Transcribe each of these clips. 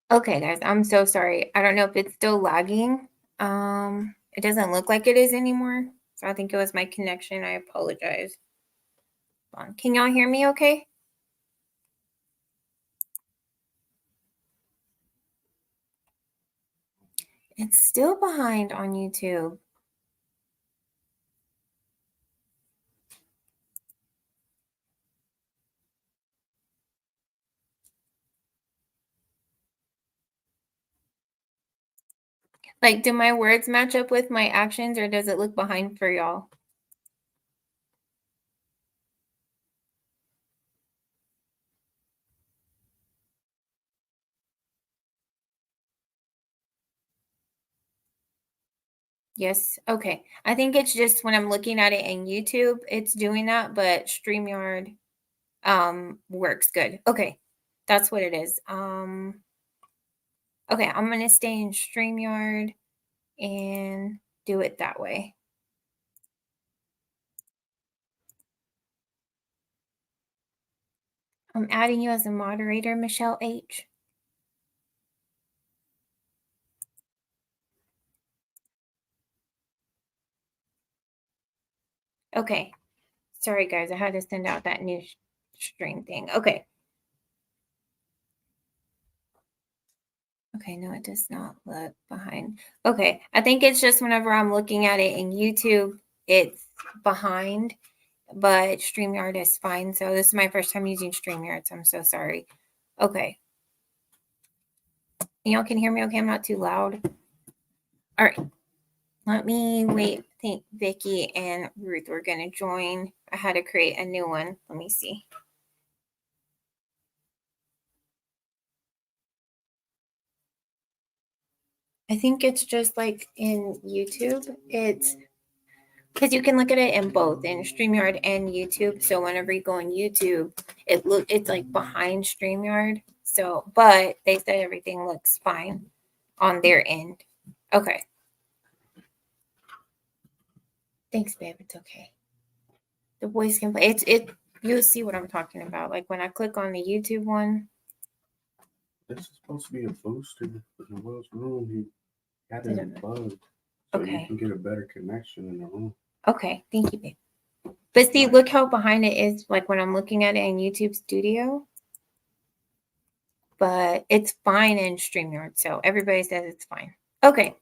Okay, guys, I'm so sorry. I don't know if it's still lagging. It doesn't look like it is anymore. So I think it was my connection. I apologize. Hold on. Can y'all hear me okay? It's still behind on YouTube. Like, do my words match up with my actions or does it look behind for y'all? Yes. Okay. I think it's just when I'm looking at it in YouTube, it's doing that, but StreamYard works good. Okay. That's what it is. Okay, I'm gonna stay in StreamYard and do it that way. I'm adding you as a moderator, Michelle H. Okay. Sorry, guys. I had to send out that new stream thing. Okay. Okay, no, it does not look behind. Okay, I think it's just whenever I'm looking at it in YouTube, it's behind, but StreamYard is fine. So this is my first time using StreamYard, so I'm so sorry. Okay. Y'all can hear me okay? I'm not too loud. All right. Let me wait. I think Vicky and Ruth were going to join. I had to create a new one. Let me see. I think it's just like in YouTube. It's because you can look at it in both in StreamYard and YouTube. So whenever you go on YouTube, it's like behind StreamYard. So, but they said everything looks fine on their end. Okay. Thanks, babe. It's okay. The voice can play. You'll see what I'm talking about. Like when I click on the YouTube one. This is supposed to be a booster in Will's room. He had it Did it- unplugged so you Okay. can get a better connection in the room. Okay. Thank you, babe. But see, look how behind it is, like when I'm looking at it in YouTube Studio. But it's fine in StreamYard, so everybody says it's fine. Okay.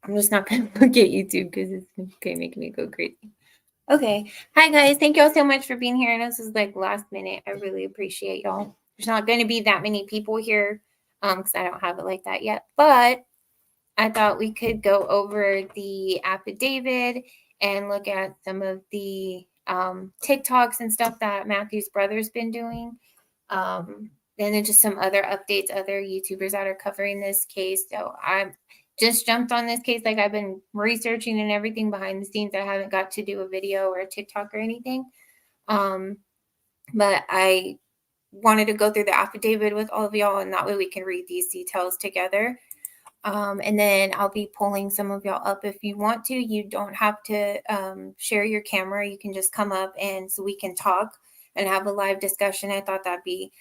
I'm just not gonna look at YouTube because it's okay making me go crazy. Okay. Hi guys. Thank y'all so much for being here. I know this is like last minute. I really appreciate y'all. There's not gonna be that many people here, because I don't have it like that yet. But I thought we could go over the affidavit and look at some of the TikToks and stuff that Matthew's brother's been doing. And then just some other updates, other YouTubers that are covering this case. So I just jumped on this case. Like I've been researching and everything behind the scenes. I haven't got to do a video or a TikTok or anything. But I wanted to go through the affidavit with all of y'all, and that way we can read these details together. And then I'll be pulling some of y'all up if you want to. You don't have to share your camera. You can just come up and so we can talk and have a live discussion. I thought that'd be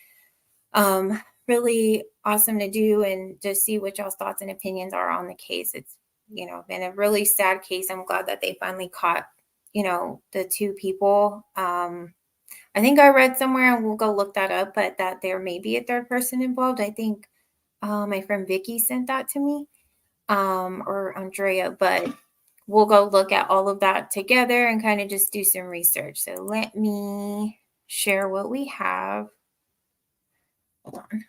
really awesome to do and just see what y'all's thoughts and opinions are on the case. It's, been a really sad case. I'm glad that they finally caught, the two people. I think I read somewhere, and we'll go look that up, but that there may be a third person involved. I think my friend Vicky sent that to me, or Andrea, but we'll go look at all of that together and kind of just do some research. So let me share what we have. Hold on.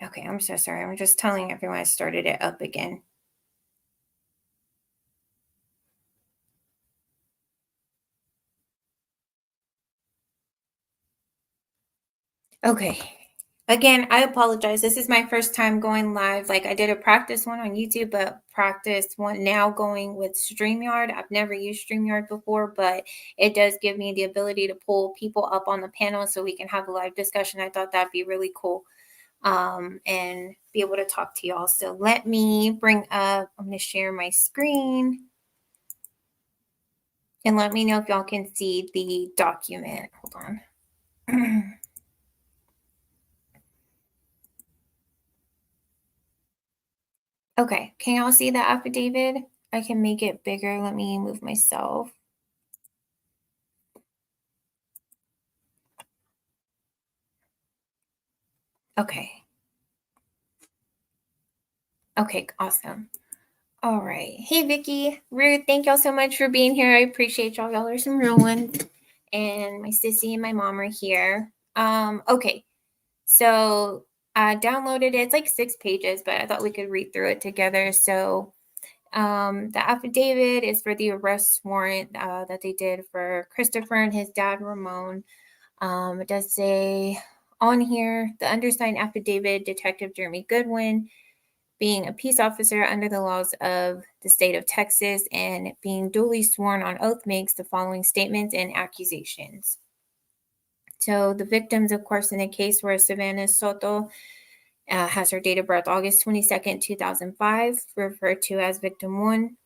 Okay, I'm so sorry. I'm just telling everyone I started it up again. Okay. Again, I apologize. This is my first time going live. Like I did a practice one on YouTube, but practice one now going with StreamYard. I've never used StreamYard before, but it does give me the ability to pull people up on the panel so we can have a live discussion. I thought that'd be really cool, and be able to talk to y'all. So let me bring up, I'm going to share my screen. And let me know if y'all can see the document. Hold on. Okay, can y'all see the affidavit? I can make it bigger. Let me move myself. Okay. Okay, awesome. All right. Hey, Vicky, Ruth, thank y'all so much for being here. I appreciate y'all. Y'all are some real ones. And my sissy and my mom are here. Okay. So I downloaded it. It's like 6 pages, but I thought we could read through it together. So the affidavit is for the arrest warrant that they did for Christopher and his dad, Ramon. It does say on here, the undersigned affidavit, Detective Jeremy Goodwin, being a peace officer under the laws of the state of Texas and being duly sworn on oath, makes the following statements and accusations. So the victims, of course, in the case were Savanah Soto, has her date of birth August 22nd, 2005, referred to as victim 1.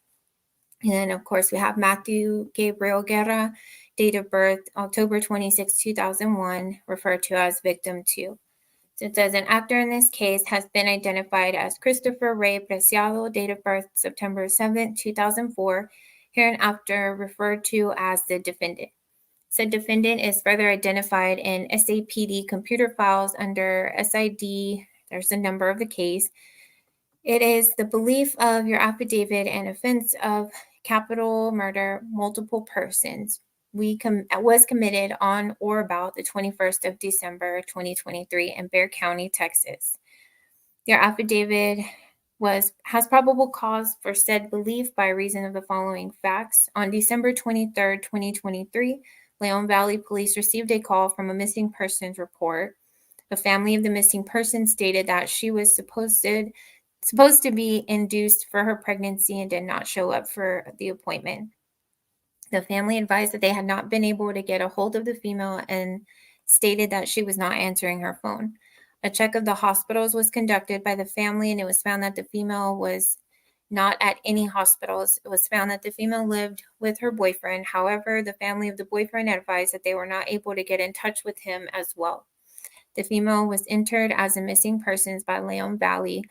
And then, of course, we have Matthew Gabriel Guerra, date of birth October 26, 2001, referred to as victim 2. So it says an actor in this case has been identified as Christopher Ray Preciado, date of birth September 7, 2004, hereinafter referred to as the defendant. Said defendant is further identified in SAPD computer files under SID. There's the number of the case. It is the belief of your affidavit and offense of capital murder, multiple persons. Was committed on or about the 21st of December, 2023 in Bexar County, Texas. Your affidavit has probable cause for said belief by reason of the following facts. On December 23rd, 2023, Leon Valley Police received a call from a missing persons report. The family of the missing person stated that she was supposed to be induced for her pregnancy and did not show up for the appointment. The family advised that they had not been able to get a hold of the female and stated that she was not answering her phone. A check of the hospitals was conducted by the family, and it was found that the female was not at any hospitals. It was found that the female lived with her boyfriend. However, the family of the boyfriend advised that they were not able to get in touch with him as well. The female was entered as a missing persons by Leon Valley,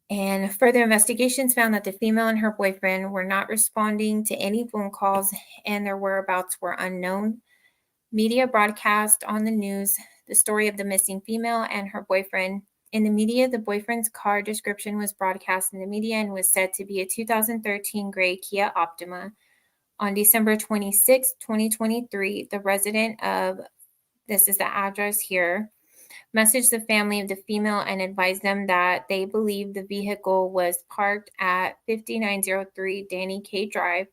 and further investigations found that the female and her boyfriend were not responding to any phone calls and their whereabouts were unknown. Media broadcast on the news the story of the missing female and her boyfriend. In the media, the boyfriend's car description was broadcast in the media and was said to be a 2013 gray Kia Optima. On December 26, 2023, the resident of, this is the address here, messaged the family of the female and advised them that they believed the vehicle was parked at 5903 Danny K Drive.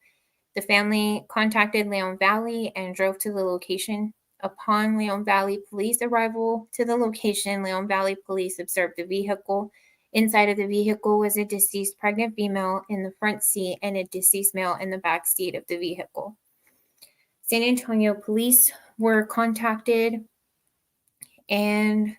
The family contacted Leon Valley and drove to the location. Upon Leon Valley Police arrival to the location, Leon Valley Police observed the vehicle. Inside of the vehicle was a deceased pregnant female in the front seat and a deceased male in the back seat of the vehicle. San Antonio Police were contacted, and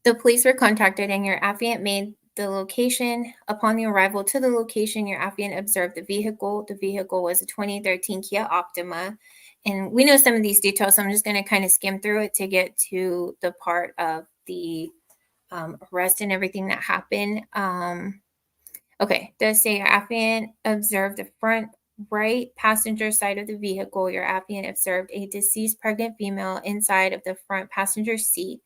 the police were contacted, and your affiant made the location. Upon the arrival to the location, your affiant observed the vehicle. The vehicle was a 2013 Kia Optima. And we know some of these details, so I'm just going to kind of skim through it to get to the part of the arrest and everything that happened. Okay, does say your affiant observed the front right passenger side of the vehicle. Your affiant observed a deceased pregnant female inside of the front passenger seat.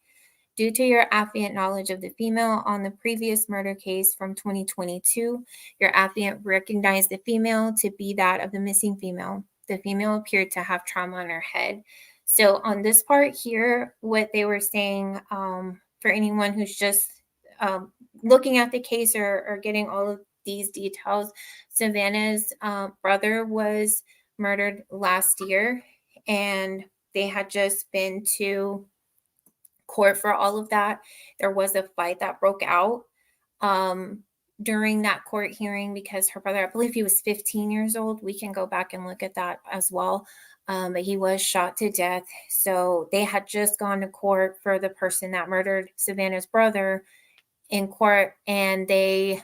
Due to your affiant knowledge of the female on the previous murder case from 2022, your affiant recognized the female to be that of the missing female. The female appeared to have trauma on her head. So on this part here, what they were saying, for anyone who's just looking at the case or getting all of these details, Savanah's brother was murdered last year, and they had just been to court for all of that. There was a fight that broke out during that court hearing because her brother, I believe he was 15 years old. We can go back and look at that as well. But he was shot to death. So they had just gone to court for the person that murdered Savanah's brother in court, and they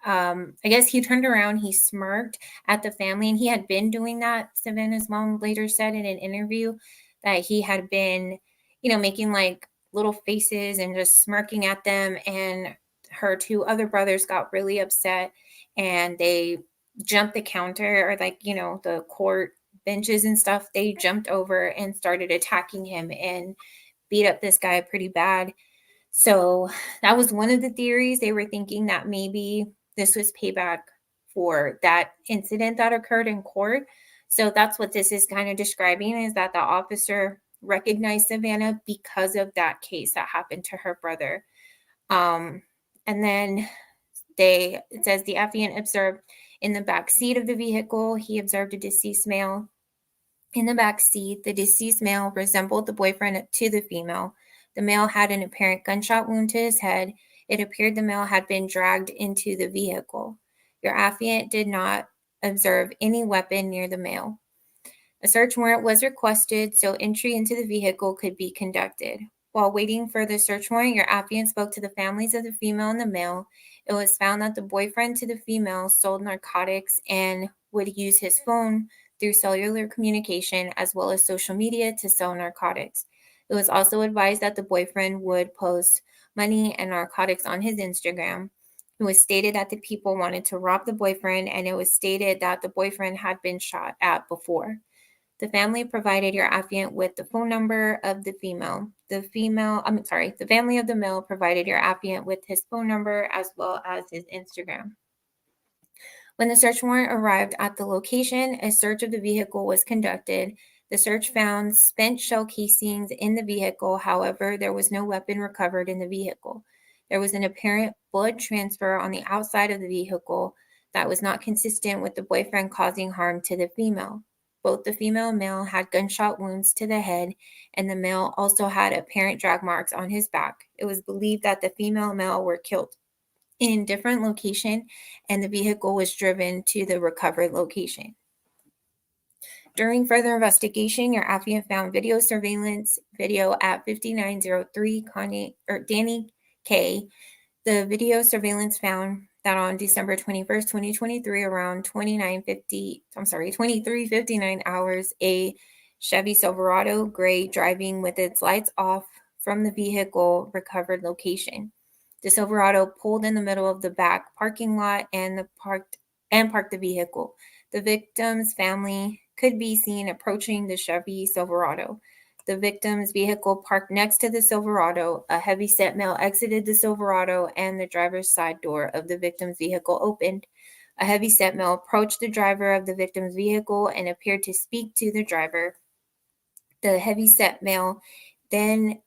I guess he turned around, he smirked at the family, and he had been doing that. Savanah's mom later said in an interview that he had been, making like little faces and just smirking at them. And her two other brothers got really upset and they jumped the counter, or like, the court benches and stuff. They jumped over and started attacking him and beat up this guy pretty bad. So that was one of the theories. They were thinking that maybe this was payback for that incident that occurred in court. So that's what this is kind of describing, is that the officer recognized Savanah because of that case that happened to her brother. And then it says the affiant observed in the back seat of the vehicle, he observed a deceased male. In the back seat, the deceased male resembled the boyfriend to the female. The male had an apparent gunshot wound to his head. It appeared the male had been dragged into the vehicle. Your affiant did not observe any weapon near the male. A search warrant was requested so entry into the vehicle could be conducted. While waiting for the search warrant, your affiant spoke to the families of the female and the male. It was found that the boyfriend to the female sold narcotics and would use his phone through cellular communication as well as social media to sell narcotics. It was also advised that the boyfriend would post money and narcotics on his Instagram. It was stated that the people wanted to rob the boyfriend, and it was stated that the boyfriend had been shot at before. The family provided your affiant with the phone number of the female. The family of the male provided your affiant with his phone number as well as his Instagram. When the search warrant arrived at the location, a search of the vehicle was conducted. The search found spent shell casings in the vehicle. However, there was no weapon recovered in the vehicle. There was an apparent blood transfer on the outside of the vehicle that was not consistent with the boyfriend causing harm to the female. Both the female and male had gunshot wounds to the head, and the male also had apparent drag marks on his back. It was believed that the female and male were killed in different location, and the vehicle was driven to the recovered location. During further investigation, your affiant found video surveillance video at 5903 Danny K. The video surveillance found that on December 21st, 2023, around 23:59 hours, a Chevy Silverado gray driving with its lights off from the vehicle recovered location. The Silverado pulled in the middle of the back parking lot and parked the vehicle. The victim's family could be seen approaching the Chevy Silverado. The victim's vehicle parked next to the Silverado. A heavy-set male exited the Silverado, and the driver's side door of the victim's vehicle opened. A heavy-set male approached the driver of the victim's vehicle and appeared to speak to the driver. The heavy-set male then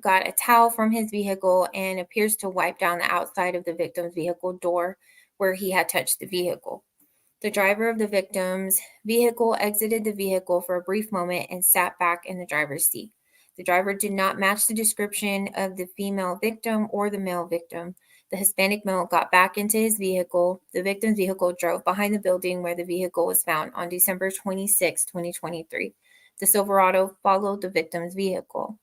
got a towel from his vehicle and appears to wipe down the outside of the victim's vehicle door where he had touched the vehicle. The driver of the victim's vehicle exited the vehicle for a brief moment and sat back in the driver's seat. The driver did not match the description of the female victim or the male victim. The Hispanic male got back into his vehicle. The victim's vehicle drove behind the building where the vehicle was found on December 26, 2023. The Silverado followed the victim's vehicle.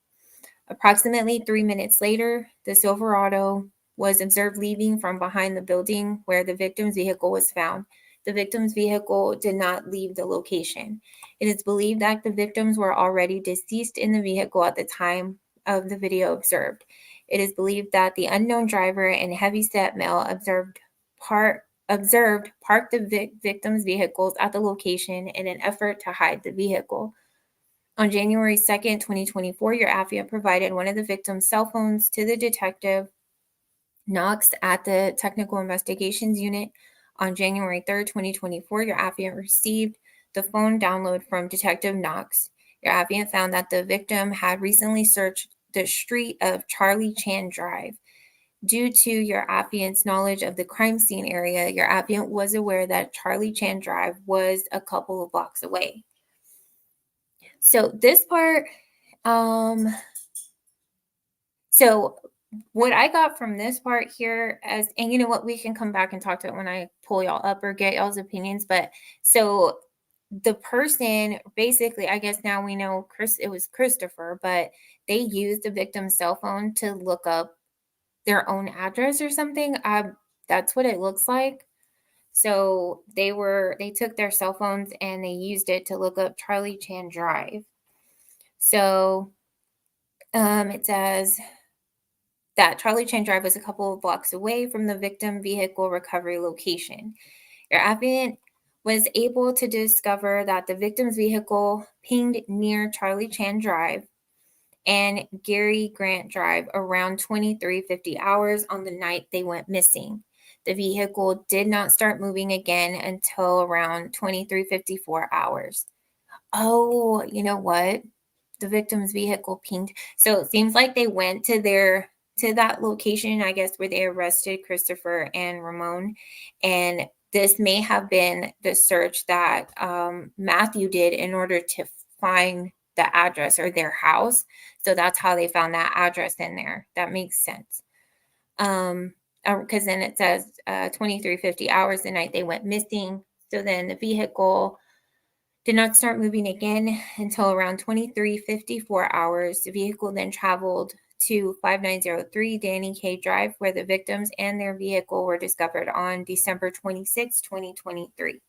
Approximately 3 minutes later, the Silverado was observed leaving from behind the building where the victim's vehicle was found. The victim's vehicle did not leave the location. It is believed that the victims were already deceased in the vehicle at the time of the video observed. It is believed that the unknown driver and heavy-set male observed park the victim's vehicles at the location in an effort to hide the vehicle. On January 2nd, 2024, your affiant provided one of the victim's cell phones to the detective Knox at the Technical Investigations Unit. On January 3rd, 2024, your affiant received the phone download from Detective Knox. Your affiant found that the victim had recently searched the street of Charlie Chan Drive. Due to your affiant's knowledge of the crime scene area, your affiant was aware that Charlie Chan Drive was a couple of blocks away. So this part, so what I got from this part here and you know what, we can come back and talk to it when I pull y'all up or get y'all's opinions. But so the person basically, I guess now we know it was Christopher, but they used the victim's cell phone to look up their own address or something. That's what it looks like. So they took their cell phones and they used it to look up Charlie Chan Drive. So it says that Charlie Chan Drive was a couple of blocks away from the victim vehicle recovery location. Your applicant was able to discover that the victim's vehicle pinged near Charlie Chan Drive and Gary Grant Drive around 23:50 hours on the night they went missing. The vehicle did not start moving again until around 23:54 hours. Oh, you know what? The victim's vehicle pinged. So it seems like they went to that location, I guess, where they arrested Christopher and Ramon. And this may have been the search that Matthew did in order to find the address or their house. So that's how they found that address in there. That makes sense. Because then it says 23:50 hours the night they went missing. So then the vehicle did not start moving again until around 23:54 hours. The vehicle then traveled to 5903 Danny K Drive, where the victims and their vehicle were discovered on December 26, 2023.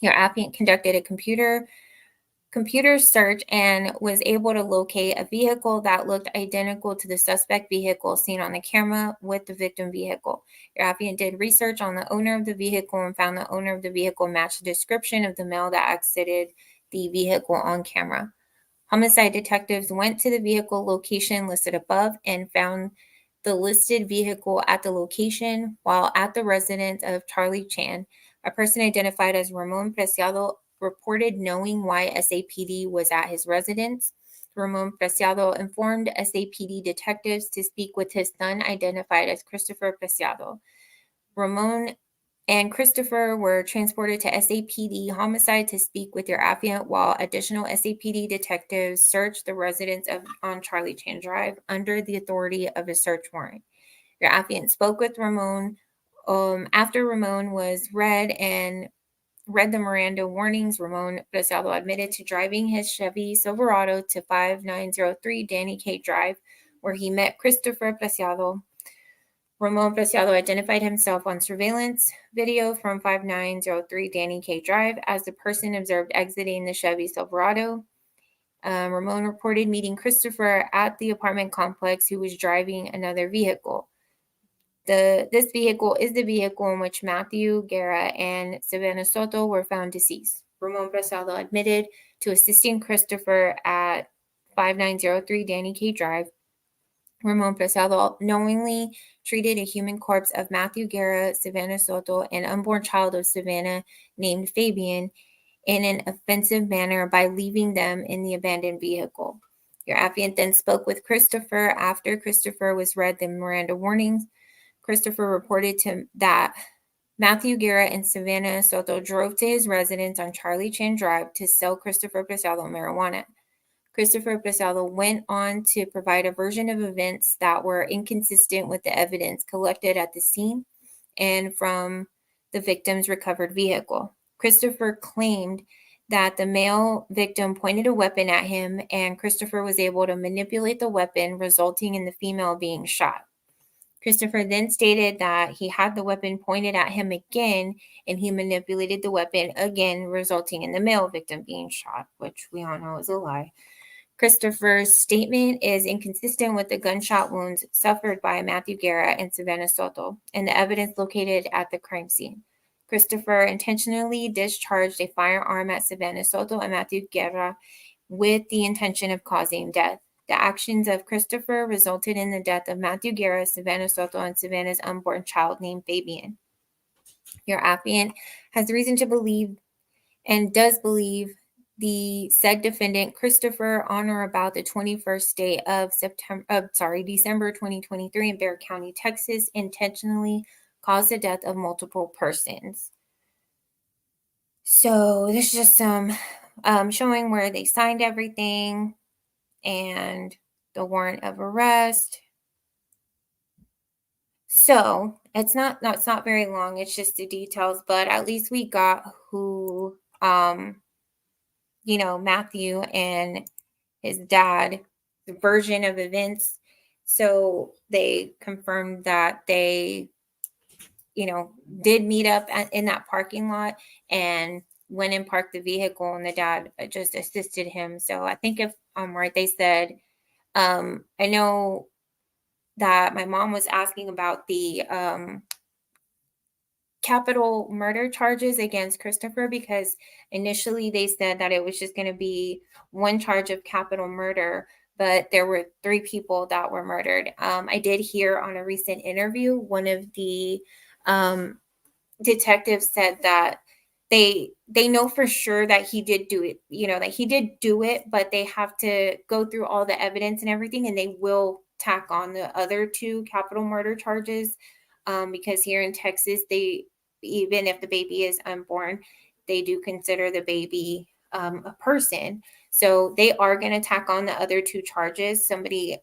Your applicant conducted a computer search and was able to locate a vehicle that looked identical to the suspect vehicle seen on the camera with the victim vehicle. Your applicant did research on the owner of the vehicle and found the owner of the vehicle matched the description of the male that exited the vehicle on camera. Homicide detectives went to the vehicle location listed above and found the listed vehicle at the location, while at the residence of Charlie Chan, a person identified as Ramon Preciado reported knowing why SAPD was at his residence. Ramon Preciado informed SAPD detectives to speak with his son, identified as Christopher Preciado. Ramon and Christopher were transported to SAPD homicide to speak with your affiant, while additional SAPD detectives searched the residence on Charlie Chan Drive under the authority of a search warrant. Your affiant spoke with Ramon after Ramon was read the Miranda warnings. Ramon Preciado admitted to driving his Chevy Silverado to 5903 Danny K Drive, where he met Christopher Preciado. Ramon Preciado identified himself on surveillance video from 5903 Danny K Drive as the person observed exiting the Chevy Silverado. Ramon reported meeting Christopher at the apartment complex, who was driving another vehicle. This vehicle is the vehicle in which Matthew, Guerra, and Savanah Soto were found deceased. Ramon Preciado admitted to assisting Christopher at 5903 Danny K Drive. Ramon Preciado knowingly treated a human corpse of Matthew Guerra, Savanah Soto, an unborn child of Savanah named Fabian, in an offensive manner by leaving them in the abandoned vehicle. Your affiant then spoke with Christopher after Christopher was read the Miranda warnings. Christopher reported that Matthew Guerra and Savanah Soto drove to his residence on Charlie Chan Drive to sell Christopher Preciado marijuana. Christopher Preciado went on to provide a version of events that were inconsistent with the evidence collected at the scene and from the victim's recovered vehicle. Christopher claimed that the male victim pointed a weapon at him, and Christopher was able to manipulate the weapon, resulting in the female being shot. Christopher then stated that he had the weapon pointed at him again, and he manipulated the weapon again, resulting in the male victim being shot, which we all know is a lie. Christopher's statement is inconsistent with the gunshot wounds suffered by Matthew Guerra and Savanah Soto and the evidence located at the crime scene. Christopher intentionally discharged a firearm at Savanah Soto and Matthew Guerra with the intention of causing death. The actions of Christopher resulted in the death of Matthew Guerra, Savanah Soto, and Savanah's unborn child named Fabian. Your affiant has reason to believe and does believe the said defendant Christopher on or about the 21st day of December 2023 in Bexar County, Texas, intentionally caused the death of multiple persons. So this is just some showing where they signed everything and the warrant of arrest. So that's not very long. It's just the details, but at least we got who Matthew and his dad, the version of events. So they confirmed that they did meet up in that parking lot and went and parked the vehicle, and the dad just assisted him. So I think if I'm right, they said, I know that my mom was asking about the capital murder charges against Christopher, because initially they said that it was just going to be one charge of capital murder, but there were 3 people that were murdered. I did hear on a recent interview, one of the um, detectives said that they know for sure that he did do it, that he did do it, but they have to go through all the evidence and everything, and they will tack on the other 2 capital murder charges, because here in Texas, they, even if the baby is unborn, they do consider the baby a person. So they are going to tack on the other 2 charges.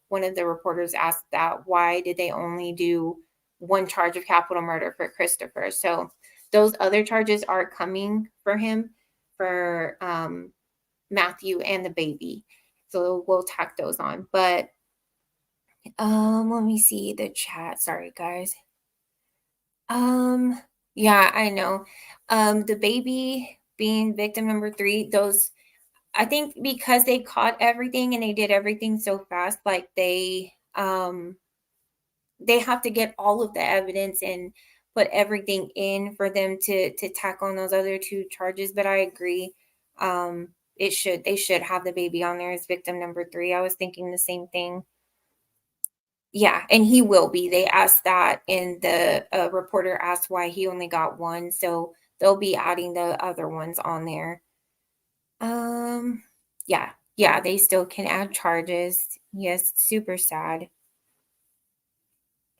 One of the reporters asked that, why did they only do one charge of capital murder for Christopher? So those other charges are coming for him, for Matthew and the baby. So we'll tack those on. But let me see the chat. Sorry, guys. Yeah, I know. The baby being victim number 3, those, I think because they caught everything and they did everything so fast, like they have to get all of the evidence and put everything in for them to tack on those other 2 charges. But I agree, they should have the baby on there as victim number 3. I was thinking the same thing. Yeah, and he will be. They asked that, and the reporter asked why he only got 1, so they'll be adding the other ones on there. Yeah, they still can add charges. Yes, super sad.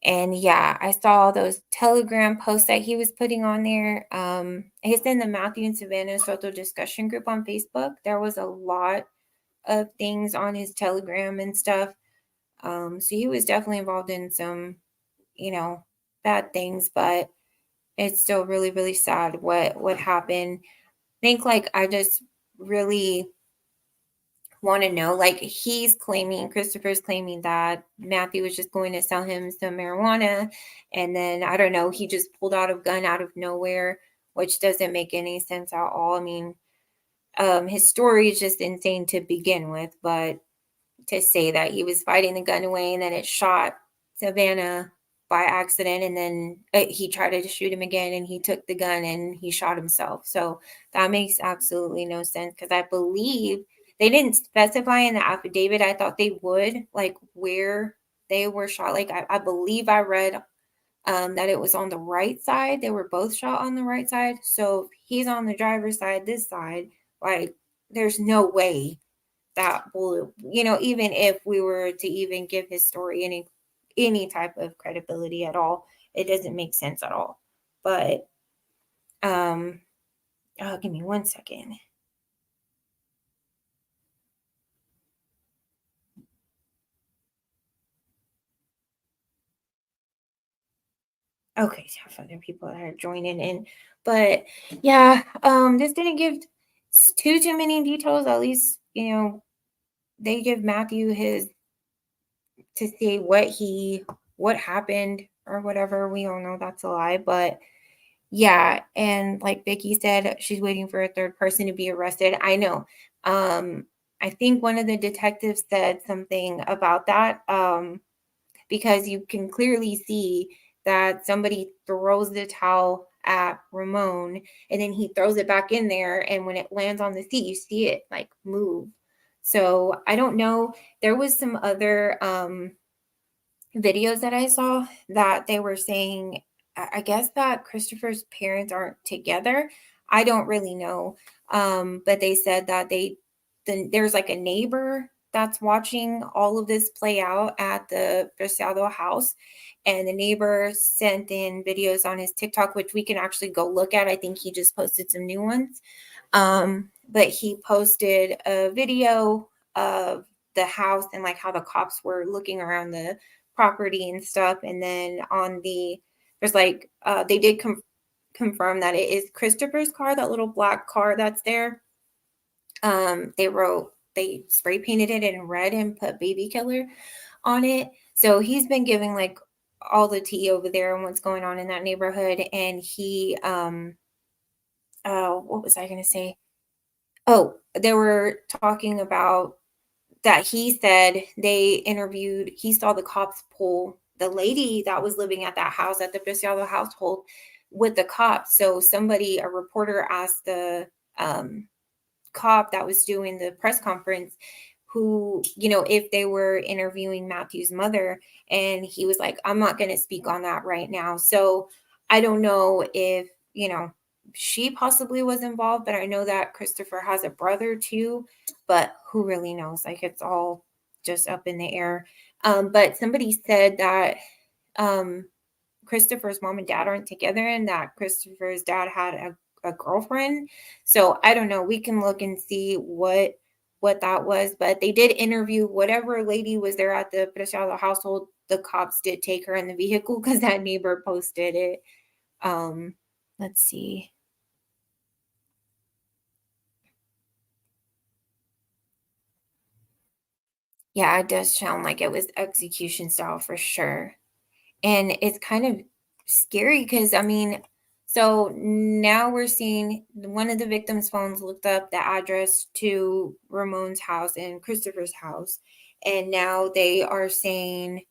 And yeah, I saw those Telegram posts that he was putting on there. He's in the Matthew and Savanah Soto discussion group on Facebook. There was a lot of things on his Telegram and stuff. So he was definitely involved in some, bad things, but it's still really, really sad what happened. I think, like, I just really want to know, like, Christopher's claiming that Matthew was just going to sell him some marijuana, and then I don't know, he just pulled out a gun out of nowhere, which doesn't make any sense at all. I mean, his story is just insane to begin with, but to say that he was fighting the gun away and then it shot Savanah by accident, and then he tried to shoot him again and he took the gun and he shot himself. So that makes absolutely no sense, because I believe they didn't specify in the affidavit. I thought they would, like, where they were shot. Like, I believe I read that it was on the right side. They were both shot on the right side. So if he's on the driver's side, this side, like, there's no way that bullet, even if we were to even give his story any type of credibility at all, it doesn't make sense at all. But give me 1 second. Okay, so I have other people that are joining in, but yeah, this didn't give too many details. At least, they give Matthew his, to see what happened or whatever. We all know that's a lie, but yeah, and like Vicky said, she's waiting for a third person to be arrested. I know. I think one of the detectives said something about that, because you can clearly see that somebody throws the towel at Ramon, and then he throws it back in there, and when it lands on the seat, you see it like move. So I don't know. There was some other videos that I saw that they were saying, I guess, that Christopher's parents aren't together. I don't really know. But they said that there's like a neighbor that's watching all of this play out at the Versado house. And the neighbor sent in videos on his TikTok, which we can actually go look at. I think he just posted some new ones. But he posted a video of the house and like how the cops were looking around the property and stuff. And then there's like, they did confirm that it is Christopher's car, that little black car that's there. They spray painted it in red and put baby killer on it. So he's been giving like all the tea over there and what's going on in that neighborhood. And he, what was I going to say? Oh, they were talking about that he said he saw the cops pull the lady that was living at that house, at the Preciado household, with the cops. So a reporter asked the cop that was doing the press conference who, if they were interviewing Matthew's mother, and he was like, I'm not going to speak on that right now. So I don't know if, she possibly was involved, but I know that Christopher has a brother too, but who really knows? Like, it's all just up in the air. But somebody said that Christopher's mom and dad aren't together, and that Christopher's dad had a girlfriend. So I don't know. We can look and see what that was, but they did interview whatever lady was there at the Preciado household. The cops did take her in the vehicle because that neighbor posted it. Let's see. Yeah, it does sound like it was execution style for sure. And it's kind of scary because, I mean, so now we're seeing one of the victims' phones looked up the address to Ramon's house and Christopher's house. And now they are saying,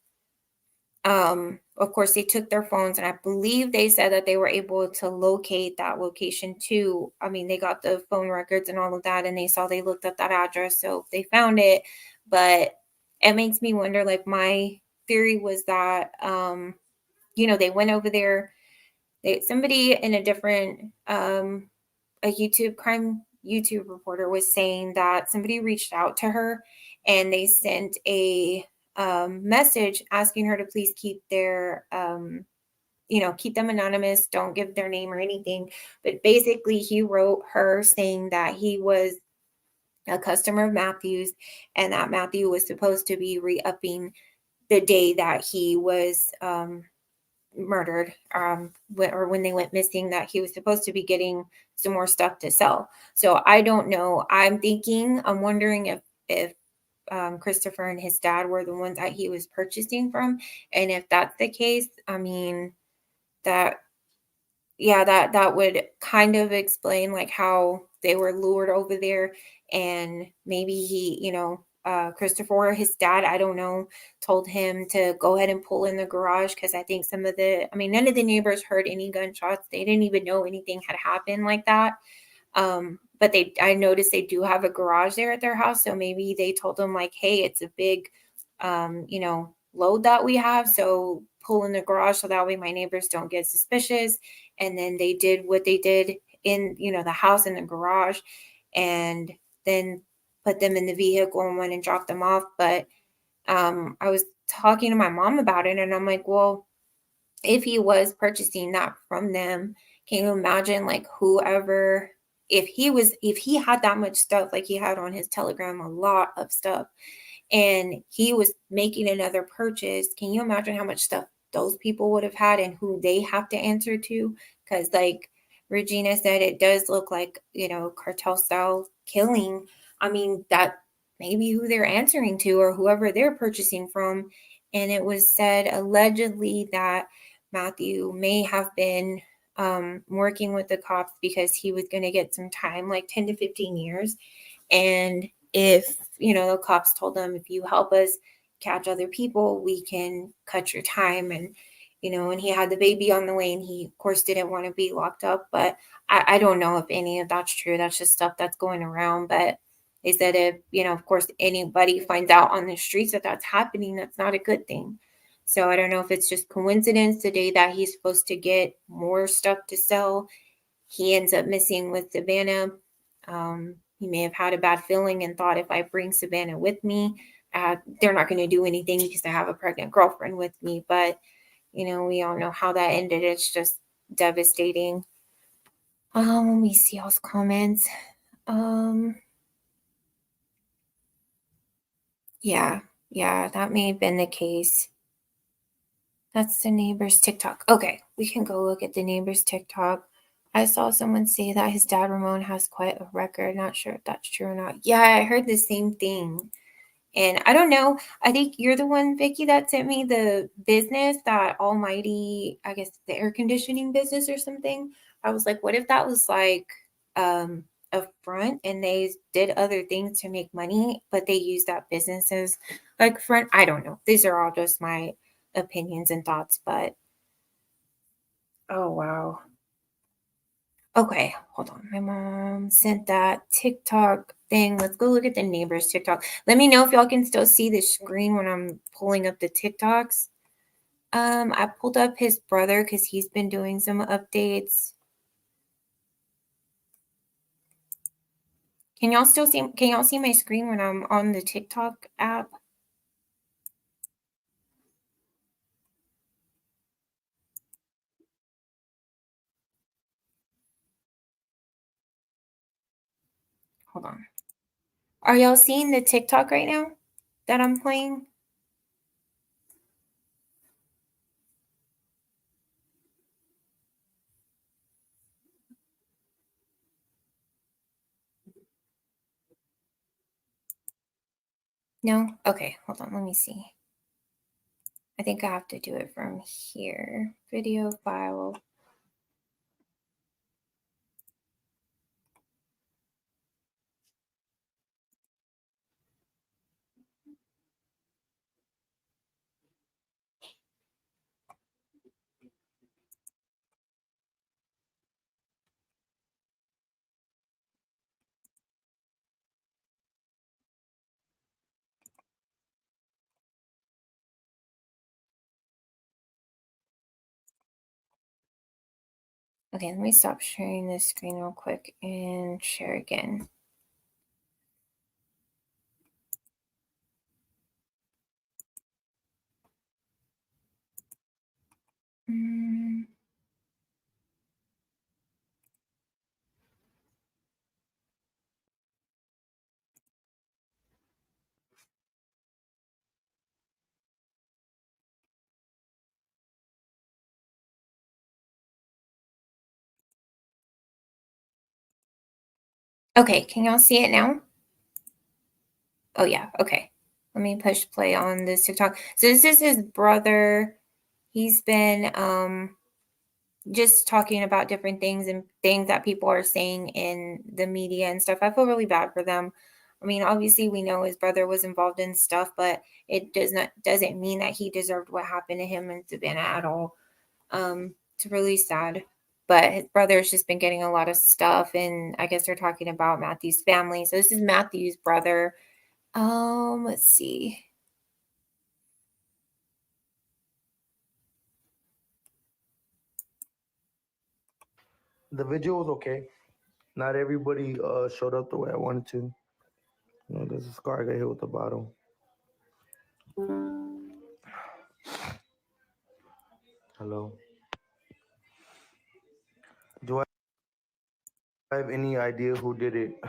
of course, they took their phones, and I believe they said that they were able to locate that location too. I mean, they got the phone records and all of that, and they looked up that address, so they found it. But it makes me wonder, like, my theory was that, they went over there. Somebody in a different, a YouTube reporter was saying that somebody reached out to her and they sent a message asking her to please keep keep them anonymous, don't give their name or anything. But basically, he wrote her saying that he was a customer of Matthew's and that Matthew was supposed to be re-upping the day that he was murdered, or when they went missing, that he was supposed to be getting some more stuff to sell. So I don't know. I'm wondering if Christopher and his dad were the ones that he was purchasing from, and if that's the case, I mean, that yeah, that would kind of explain like how they were lured over there, and maybe Christopher or his dad, I don't know, told him to go ahead and pull in the garage because I think none of the neighbors heard any gunshots. They didn't even know anything had happened like that. But I noticed they do have a garage there at their house. So maybe they told them like, hey, it's a big, load that we have. So pull in the garage so that way my neighbors don't get suspicious. And then they did what they did in, the house and the garage, and then put them in the vehicle and went and dropped them off. But I was talking to my mom about it, and I'm like, well, if he was purchasing that from them, can you imagine like whoever, if he had that much stuff, like he had on his Telegram a lot of stuff, and he was making another purchase, can you imagine how much stuff those people would have had and who they have to answer to? Because like Regina said, it does look like, cartel style killing. I mean, that may be who they're answering to or whoever they're purchasing from. And it was said allegedly that Matthew may have been working with the cops because he was going to get some time, like 10 to 15 years. And if, the cops told them, if you help us catch other people, we can cut your time. And, and he had the baby on the way, and he, of course, didn't want to be locked up. But I don't know if any of that's true. That's just stuff that's going around. But they said if, of course, anybody finds out on the streets that that's happening, that's not a good thing. So I don't know if it's just coincidence the day that he's supposed to get more stuff to sell, he ends up missing with Savanah. He may have had a bad feeling and thought, if I bring Savanah with me, they're not going to do anything because I have a pregnant girlfriend with me. But, we all know how that ended. It's just devastating. Let me see y'all's comments. Yeah, that may have been the case. That's the neighbor's TikTok. Okay, we can go look at the neighbor's TikTok. I saw someone say that his dad Ramon has quite a record. Not sure if that's true or not. Yeah, I heard the same thing. And I don't know, I think you're the one, Vicky, that sent me the business, that Almighty, I guess the air conditioning business or something. I was like, what if that was like a front and they did other things to make money, but they use that business as like front? I don't know. These are all just my opinions and thoughts, but oh wow. Okay, hold on. My mom sent that TikTok thing. Let's go look at the neighbor's TikTok. Let me know if y'all can still see the screen when I'm pulling up the TikToks. I pulled up his brother because he's been doing some updates. Can y'all see my screen when I'm on the TikTok app? Hold on. Are y'all seeing the TikTok right now that I'm playing? No? Okay, hold on. Let me see. I think I have to do it from here. Video file. Okay, let me stop sharing this screen real quick and share again. Mm. Okay, can y'all see it now? Oh yeah, okay. Let me push play on this TikTok. So this is his brother. He's been just talking about different things and things that people are saying in the media and stuff. I feel really bad for them. I mean, obviously we know his brother was involved in stuff, but it doesn't mean that he deserved what happened to him in Savannah at all. It's really sad. But his brother's just been getting a lot of stuff, and I guess they're talking about Matthew's family. So this is Matthew's brother. Let's see. The video was okay. Not everybody showed up the way I wanted to. You know, there's a scar I got hit with the bottle. Hello. Do I have any idea who did it?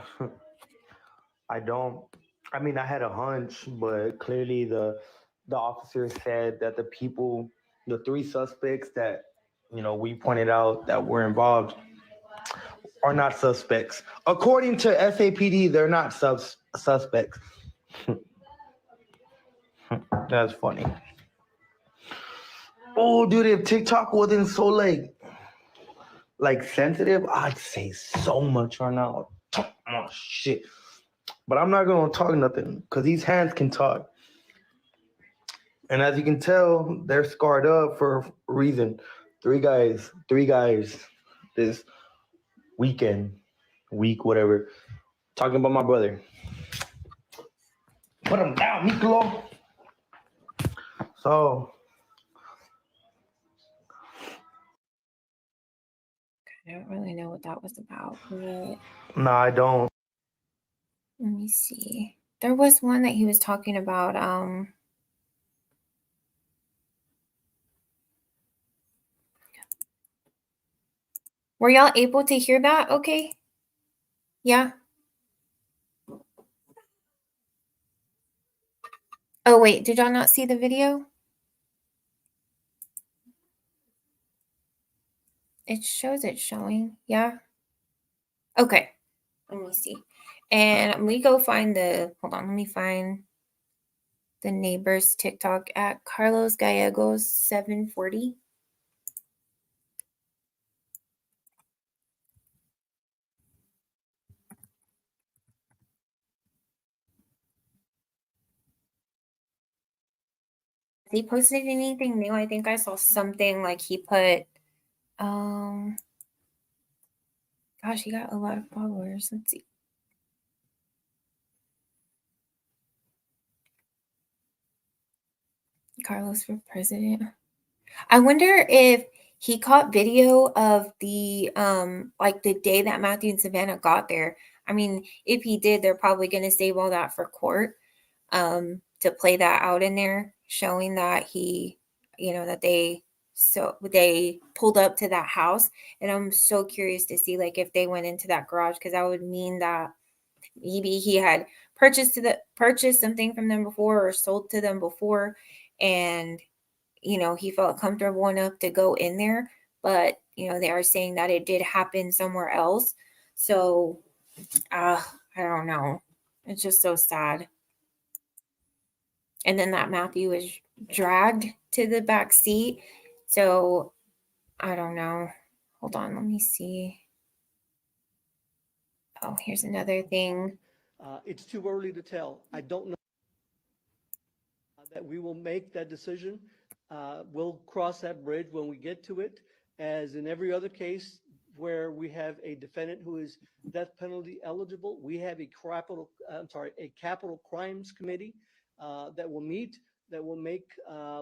I don't. I mean, I had a hunch, but clearly the officer said that the people, the three suspects that we pointed out that were involved, are not suspects. According to SAPD, they're not suspects. That's funny. Oh, dude, if TikTok wasn't so like sensitive, I'd say so much right now. Oh shit. But I'm not gonna talk nothing because these hands can talk. And as you can tell, they're scarred up for a reason. Three guys this week, whatever, talking about my brother. Put him down, Miklo. So I don't really know what that was about, but no, I don't. let me see. There was one that he was talking about. Were y'all able to hear that? Okay. Yeah. Oh wait, did y'all not see the video? It shows it showing. Yeah. Okay. Let me see. And let me go find the. Hold on. Let me find the neighbor's TikTok at Carlos Gallegos 740. Has he posted anything new? I think I saw something like he put, gosh, he got a lot of followers. Let's see. Carlos for president. I wonder if he caught video of the like the day that Matthew and Savanah got there. I mean, if he did, they're probably going to save all that for court to play that out in there, showing that he, that they pulled up to that house. And I'm so curious to see like if they went into that garage, because that would mean that maybe he had purchased something from them before or sold to them before, and he felt comfortable enough to go in there. But they are saying that it did happen somewhere else. So I don't know, it's just so sad. And then that Matthew was dragged to the back seat. So I don't know. Hold on, let me see. Oh, here's another thing. It's too early to tell. I don't know that we will make that decision. We'll cross that bridge when we get to it. As in every other case where we have a defendant who is death penalty eligible, we have a capital crimes committee that will meet, that will make,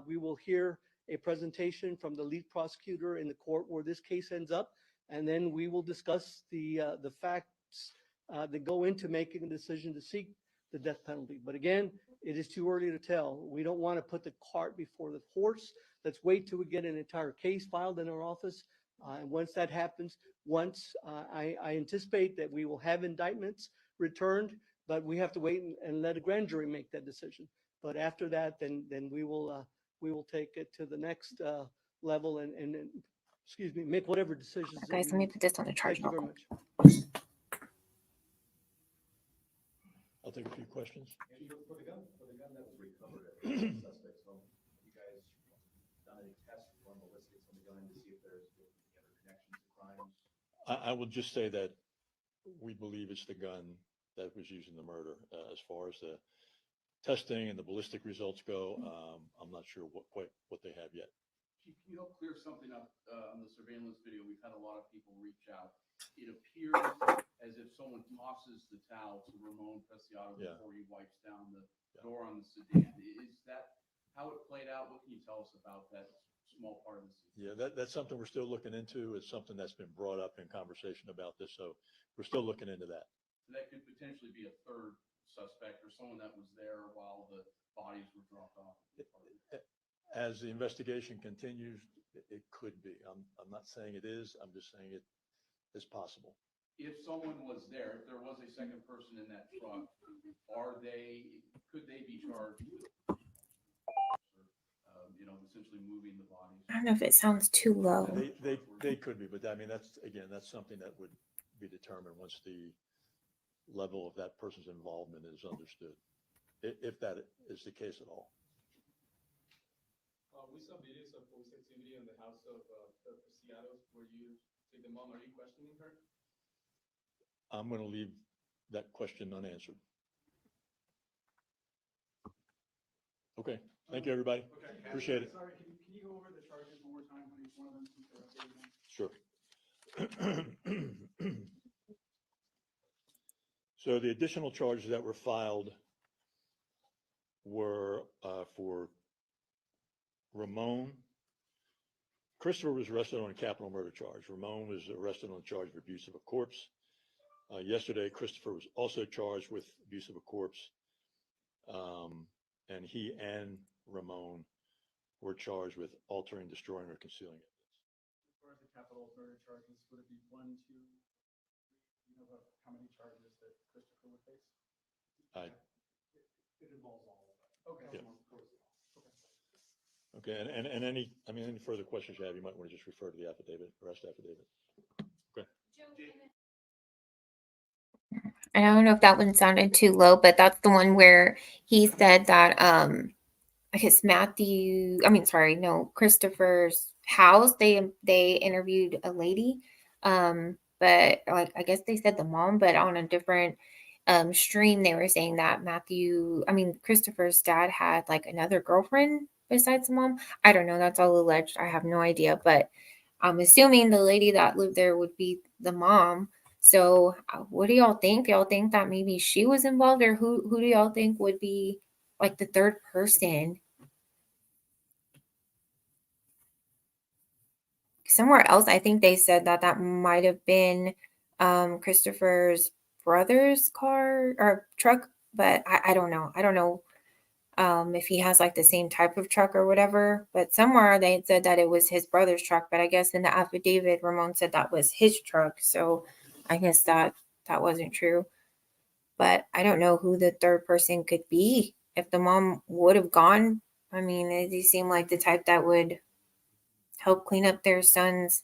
we will hear a presentation from the lead prosecutor in the court where this case ends up, and then we will discuss the facts that go into making a decision to seek the death penalty. But again, it is too early to tell. We don't want to put the cart before the horse. Let's wait till we get an entire case filed in our office. And once that happens, I anticipate that we will have indictments returned, but we have to wait and let a grand jury make that decision. But after that, then we will take it to the next level and excuse me, make whatever decisions. Guys, let me put this on the charge. Thank you very much. I'll take a few questions. For the gun that was recovered at the suspect's home, have you guys done any tests or ballistics on the gun to see if there's any other connections to crimes? I will just say that we believe it's the gun that was used in the murder. As far as the testing and the ballistic results go, I'm not sure what they have yet. Chief, can you help clear something up on the surveillance video? We've had a lot of people reach out. It appears as if someone tosses the towel to Ramon Preciado before he wipes down the door on the sedan. Is that how it played out? What can you tell us about that small part of the scene? Yeah, that's something we're still looking into. It's something that's been brought up in conversation about this, so we're still looking into that. So that could potentially be a third suspect or someone that was there while the bodies were dropped off. As the investigation continues, it could be. I'm not saying it is. I'm just saying it is possible. If someone was there, if there was a second person in that truck, could they be charged with, essentially moving the bodies? I don't know if it sounds too low. They could be, but I mean, that's something that would be determined once the level of that person's involvement is understood, if that is the case at all. We saw videos of police activity in the house of the Preciados where you take the mom. Are you questioning her? I'm going to leave that question unanswered. Okay. Thank you, everybody. Okay. Appreciate it. Sorry, can you go over the charges one more time on each one of them? Sure. So the additional charges that were filed were for Ramon. Christopher was arrested on a capital murder charge. Ramon was arrested on a charge of abuse of a corpse. Yesterday, Christopher was also charged with abuse of a corpse. And he and Ramon were charged with altering, destroying, or concealing evidence. As far as the capital murder charges, would it be 1, 2, 3? You know how many charges that Christopher would face? It involves all of that. Okay. Yeah. Okay. Okay, and any further questions you have, you might want to just refer to the affidavit, arrest affidavit. Okay. I don't know if that one sounded too low, but that's the one where he said that I guess Christopher's house, they interviewed a lady. But like I guess they said the mom, but on a different stream they were saying that Christopher's dad had like another girlfriend besides the mom. I don't know, that's all alleged. I have no idea, but I'm assuming the lady that lived there would be the mom. So, what do y'all think? Y'all think that maybe she was involved, or who do y'all think would be like the third person? Somewhere else, I think they said that that might have been Christopher's brother's car or truck, but I don't know. I don't know if he has like the same type of truck or whatever. But somewhere they said that it was his brother's truck, but I guess in the affidavit, Ramon said that was his truck. So I guess that wasn't true. But I don't know who the third person could be. If the mom would have gone, I mean, they seem like the type that would help clean up their son's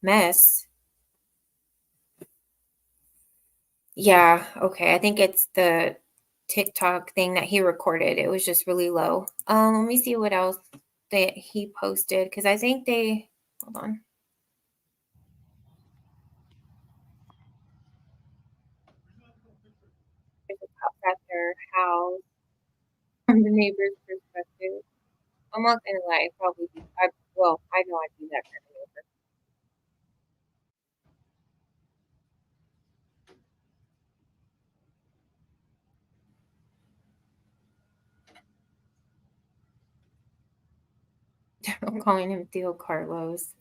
mess. Yeah, okay. I think it's the TikTok thing that he recorded. It was just really low. Let me see what else that he posted, because I think they hold on. There's a cop at their house from the neighbor's perspective. I'm not gonna lie, I know I'd be that kind of neighbor. I'm calling him Theo Carlos.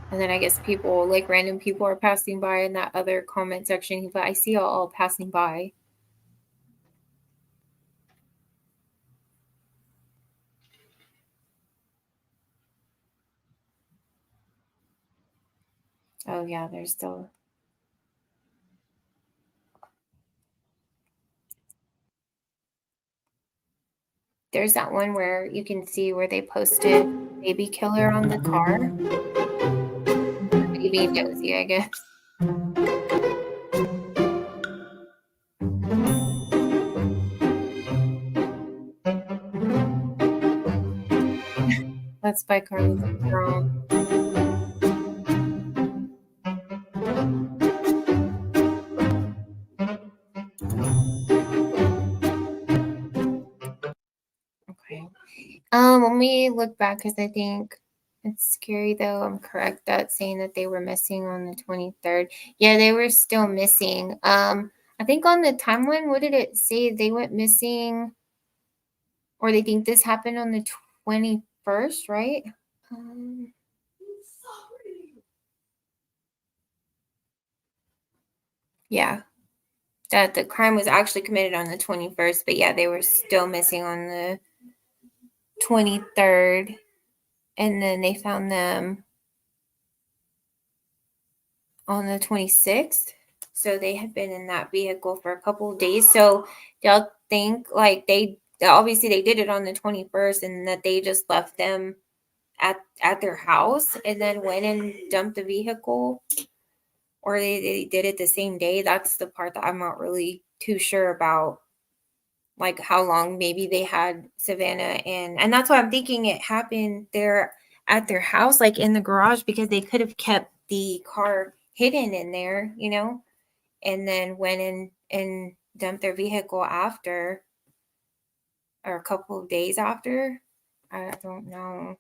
And then I guess people, like random people, are passing by in that other comment section. But I see all passing by. Oh yeah, there's still. There's that one where you can see where they posted baby killer on the car. Baby nosy, I guess. That's by Carlos Brown. Okay. When we look back, because I think it's scary though. I'm correct that saying that they were missing on the 23rd. Yeah, they were still missing. I think on the timeline, what did it say? They went missing, or they think this happened on the 21st, right? Yeah, that the crime was actually committed on the 21st, but yeah, they were still missing on the 23rd, and then they found them on the 26th. So they had been in that vehicle for a couple of days. So y'all think like they obviously they did it on the 21st, and that they just left them at their house and then went and dumped the vehicle, or they did it the same day? That's the part that I'm not really too sure about, like how long maybe they had Savanah in. And that's why I'm thinking it happened there at their house, like in the garage, because they could have kept the car hidden in there, and then went in and dumped their vehicle after, or a couple of days after. I don't know.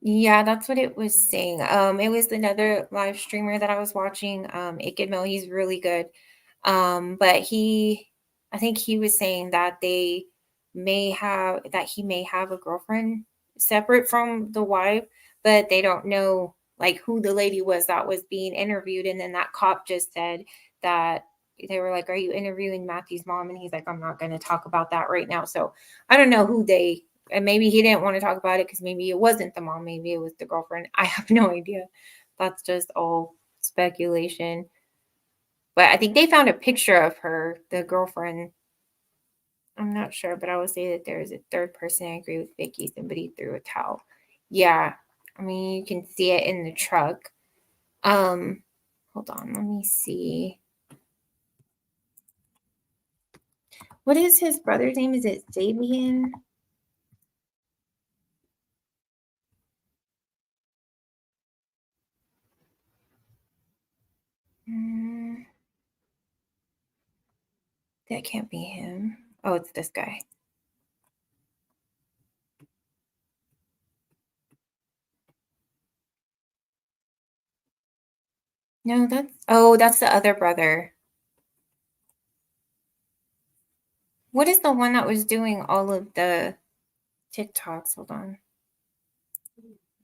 Yeah, that's what it was saying. It was another live streamer that I was watching, Ikidmo. He's really good. But I think he was saying that he may have a girlfriend separate from the wife, but they don't know like who the lady was that was being interviewed. And then that cop just said that they were like, "Are you interviewing Matthew's mom?" And he's like, "I'm not going to talk about that right now." So I don't know who they. And maybe he didn't want to talk about it because maybe it wasn't the mom, maybe it was the girlfriend. I have no idea. That's just all speculation. But I think they found a picture of her, the girlfriend. I'm not sure, but I would say that there is a third person. I agree with Vicky. Somebody threw a towel Yeah, I mean, you can see it in the truck. Hold on, let me see. What is his brother's name? Is it Sabian? That can't be him. Oh, it's this guy. No, that's the other brother. What is the one that was doing all of the TikToks? Hold on.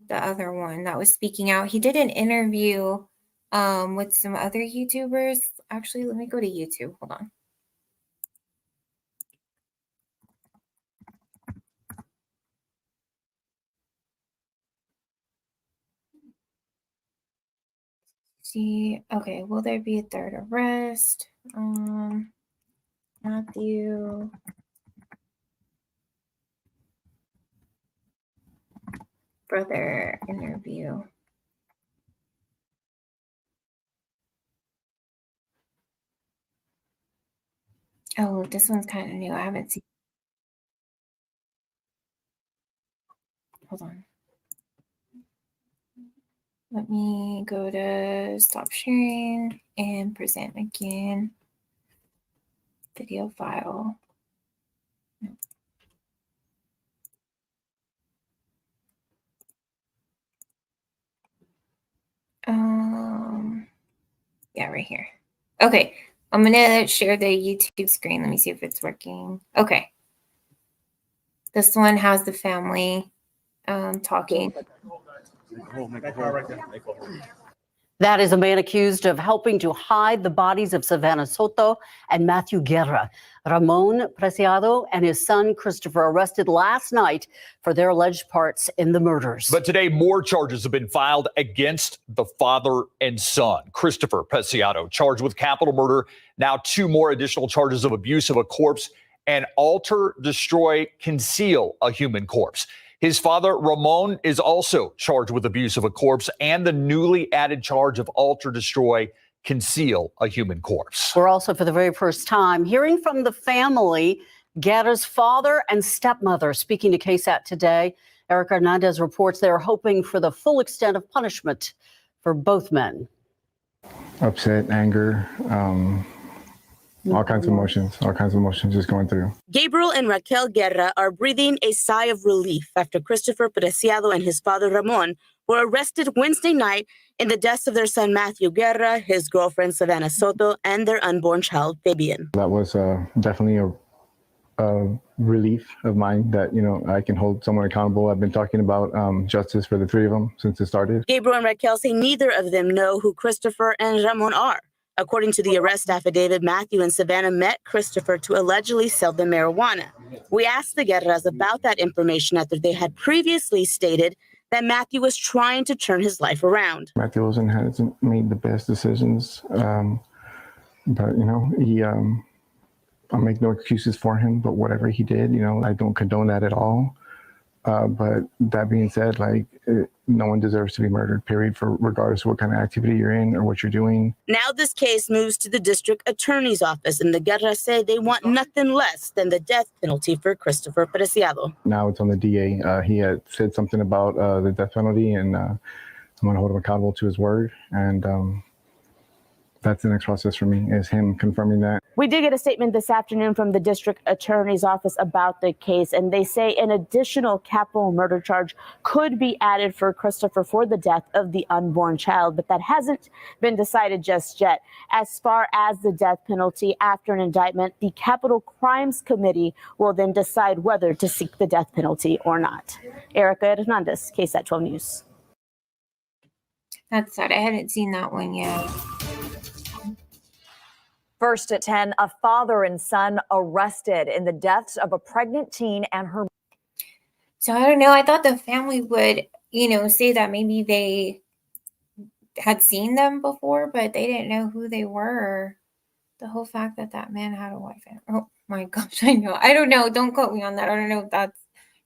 The other one that was speaking out. He did an interview with some other YouTubers. Actually, let me go to YouTube. Hold on. See, okay, will there be a third arrest? Matthew. Brother interview. Oh, this one's kind of new. I haven't seen. Hold on. Let me go to stop sharing and present again. Video file. Yeah, right here. Okay, I'm gonna share the YouTube screen. Let me see if it's working. Okay. This one has the family talking. That is a man accused of helping to hide the bodies of Savanah Soto and Matthew Guerra. Ramon Preciado and his son Christopher arrested last night for their alleged parts in the murders. But today, more charges have been filed against the father and son. Christopher Preciado charged with capital murder. Now 2 more additional charges of abuse of a corpse and alter, destroy, conceal a human corpse. His father, Ramon, is also charged with abuse of a corpse and the newly added charge of alter, destroy, conceal a human corpse. We're also, for the very first time, hearing from the family, Guerra's father and stepmother, speaking to KSAT today. Eric Hernandez reports they're hoping for the full extent of punishment for both men. Upset, anger, all kinds of emotions just going through. Gabriel and Raquel Guerra are breathing a sigh of relief after Christopher Preciado and his father Ramon were arrested Wednesday night in the deaths of their son Matthew Guerra, his girlfriend Savanah Soto, and their unborn child Fabian. That was definitely a relief of mine that, I can hold someone accountable. I've been talking about justice for the 3 of them since it started. Gabriel and Raquel say neither of them know who Christopher and Ramon are. According to the arrest affidavit, Matthew and Savanah met Christopher to allegedly sell them marijuana. We asked the Guerras about that information after they had previously stated that Matthew was trying to turn his life around. Matthew hasn't made the best decisions, but, I'll make no excuses for him, but whatever he did, I don't condone that at all. But that being said, no one deserves to be murdered, period, for regardless of what kind of activity you're in or what you're doing. Now this case moves to the district attorney's office, and the Guerras say they want nothing less than the death penalty for Christopher Preciado. Now it's on the DA. He had said something about the death penalty, and I'm going to hold him accountable to his word. And that's the next process for me, is him confirming that. We did get a statement this afternoon from the district attorney's office about the case, and they say an additional capital murder charge could be added for Christopher for the death of the unborn child, but that hasn't been decided just yet. As far as the death penalty after an indictment, the Capital Crimes Committee will then decide whether to seek the death penalty or not. Erica Hernandez, KSAT 12 News. That's sad. I hadn't seen that one yet. First at 10, a father and son arrested in the deaths of a pregnant teen and her. So I don't know. I thought the family would, say that maybe they had seen them before, but they didn't know who they were. The whole fact that man had a wife. Oh my gosh, I know. I don't know. Don't quote me on that. I don't know if that's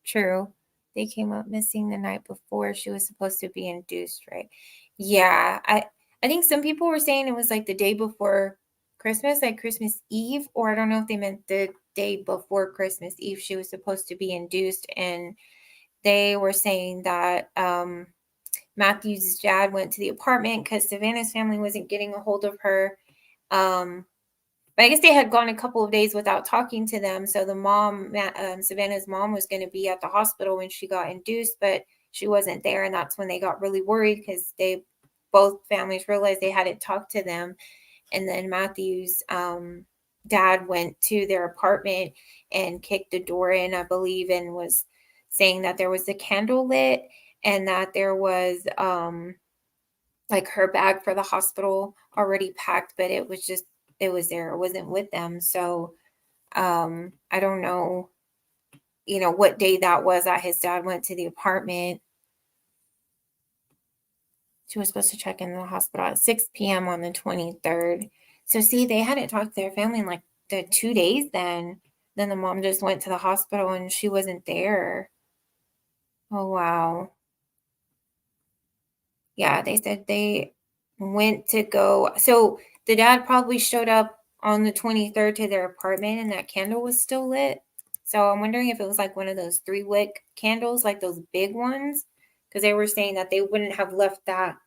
true. they came up missing the night before. She was supposed to be induced, right? Yeah, I think some people were saying it was like the day before Christmas, like Christmas Eve, or I don't know if they meant the day before Christmas Eve. She was supposed to be induced, and they were saying that Matthew's dad went to the apartment because Savannah's family wasn't getting a hold of her. But I guess they had gone a couple of days without talking to them. So the mom, Savannah's mom, was going to be at the hospital when she got induced, but she wasn't there. And that's when they got really worried because both families realized they hadn't talked to them. And then Matthew's dad went to their apartment and kicked the door in, I believe, and was saying that there was a candle lit and that there was like her bag for the hospital already packed, but it was there. It wasn't with them. So I don't know, what day that was that his dad went to the apartment. She was supposed to check in the hospital at 6 p.m. on the 23rd. So see, they hadn't talked to their family in like the 2 days then. Then the mom just went to the hospital and she wasn't there. Oh, wow. Yeah, they said they went to go. So the dad probably showed up on the 23rd to their apartment and that candle was still lit. So I'm wondering if it was like one of those 3-wick candles, like those big ones, because they were saying that they wouldn't have left that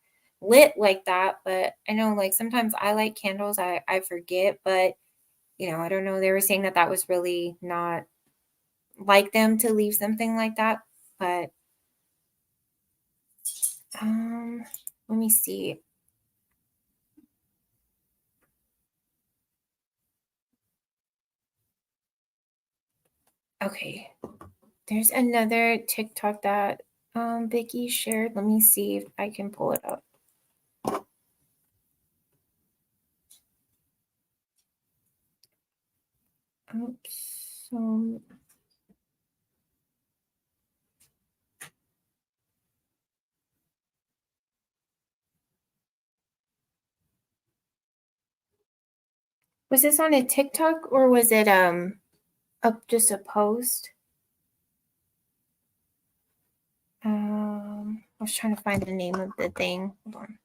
lit like that. But I know like sometimes I light candles, I forget, but I don't know. They were saying that was really not like them to leave something like that. But let me see. Okay, there's another TikTok that Vicky shared. Let me see if I can pull it up. Oops. Was this on a TikTok or was it just a post? I was trying to find the name of the thing. Hold on.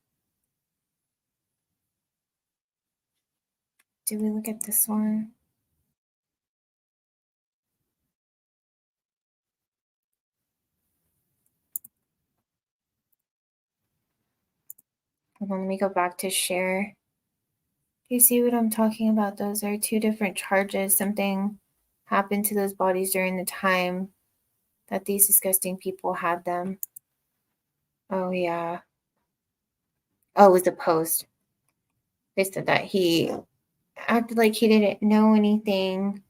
Did we look at this one? Hold on, let me go back to share. Do you see what I'm talking about? Those are 2 different charges. Something happened to those bodies during the time that these disgusting people had them. Oh, yeah. Oh, it was a post. They said that he acted like he didn't know anything,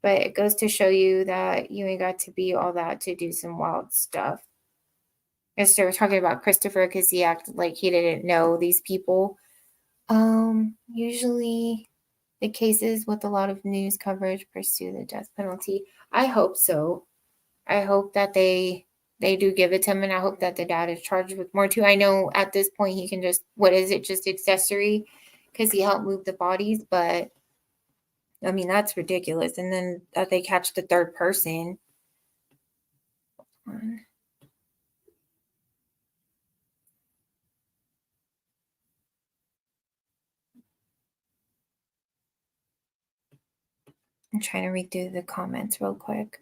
but it goes to show you that you ain't got to be all that to do some wild stuff. Yes, they were talking about Christopher because he acted like he didn't know these people. Usually the cases with a lot of news coverage pursue the death penalty. I hope so. I hope that they do give it to him, and I hope that the dad is charged with more too. I know at this point he can just, just accessory because he helped move the bodies, but I mean that's ridiculous. And then that they catch the third person. I'm trying to read through the comments real quick.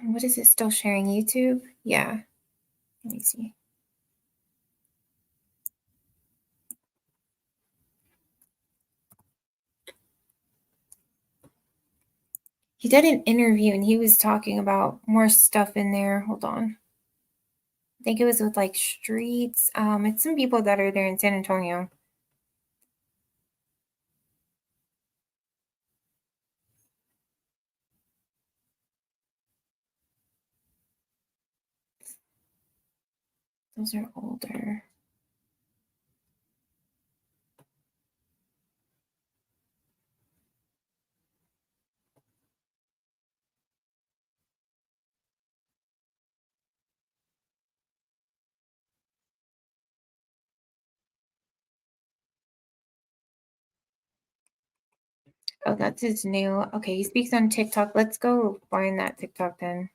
What is it still sharing? YouTube? Yeah. Let me see. He did an interview and he was talking about more stuff in there. Hold on. I think it was with like streets. It's some people that are there in San Antonio. Those are older. Oh, that's his new. Okay, he speaks on TikTok. Let's go find that TikTok then.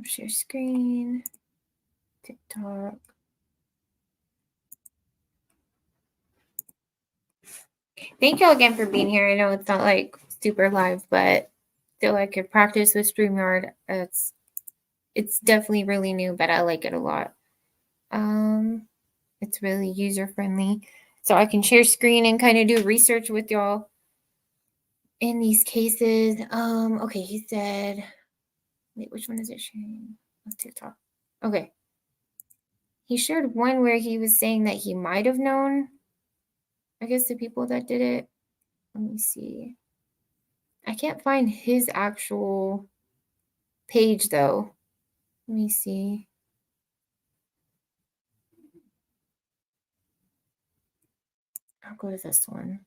Share screen, TikTok. Thank you again for being here. I know it's not like super live, but still I could practice with StreamYard. It's definitely really new, but I like it a lot. It's really user friendly. So I can share screen and kind of do research with y'all in these cases. Okay, he said, wait, which one is it sharing? Oh, TikTok. Okay. He shared one where he was saying that he might have known, I guess, the people that did it. Let me see. I can't find his actual page though. Let me see. I'll go to this one.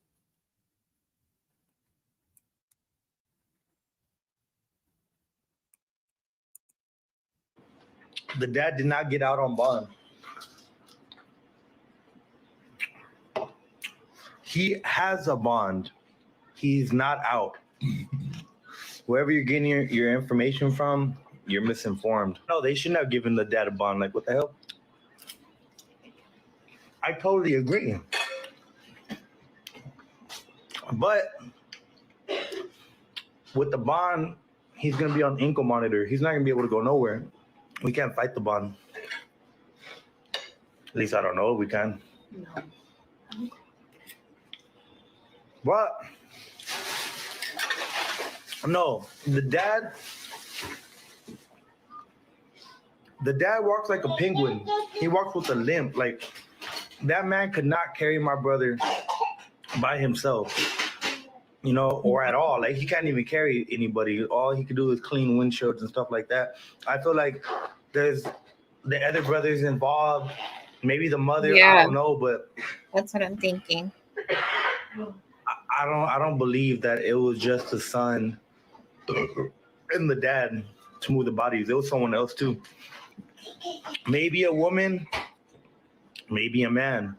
The dad did not get out on bond. He has a bond. He's not out. Wherever you're getting your information from, you're misinformed. No, they shouldn't have given the dad a bond. Like, what the hell? I totally agree. But with the bond, he's going to be on ankle monitor. He's not going to be able to go nowhere. We can't fight the bond. At least I don't know if we can. No. But no, the dad walks like a penguin. He walks with a limp. Like, that man could not carry my brother by himself, you know, or at all. Like, he can't even carry anybody. All he could do is clean windshields and stuff like that. I feel like there's the other brothers involved, maybe the mother. Yeah. I don't know, but that's what I'm thinking. I don't believe that it was just the son and the dad to move the bodies. It was someone else too. Maybe a woman, maybe a man.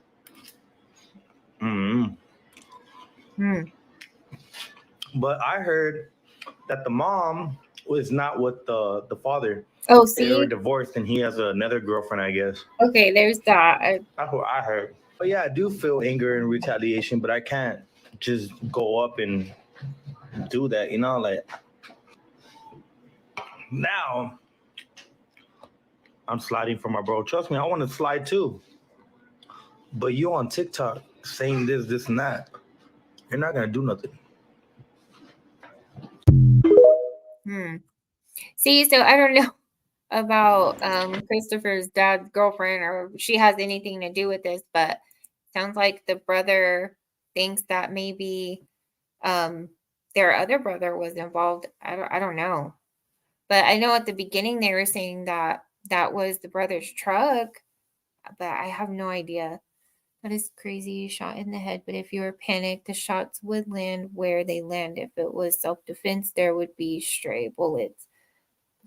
But I heard that the mom was not with the father. Oh, They were see? divorced and he has another girlfriend, I guess. Okay, there's that. That's what I heard. But yeah, I do feel anger and retaliation, but I can't just go up and do that, you know? Like, now I'm sliding for my bro. Trust me, I want to slide too. But you on TikTok saying this, and that, you're not going to do nothing. See, so I don't know about Christopher's dad's girlfriend or if she has anything to do with this, but sounds like the brother thinks that maybe their other brother was involved. I don't know. But I know at the beginning they were saying that that was the brother's truck, but I have no idea. That is crazy. Shot in the head. But if you were panicked, the shots would land where they land. If it was self-defense, there would be stray bullets.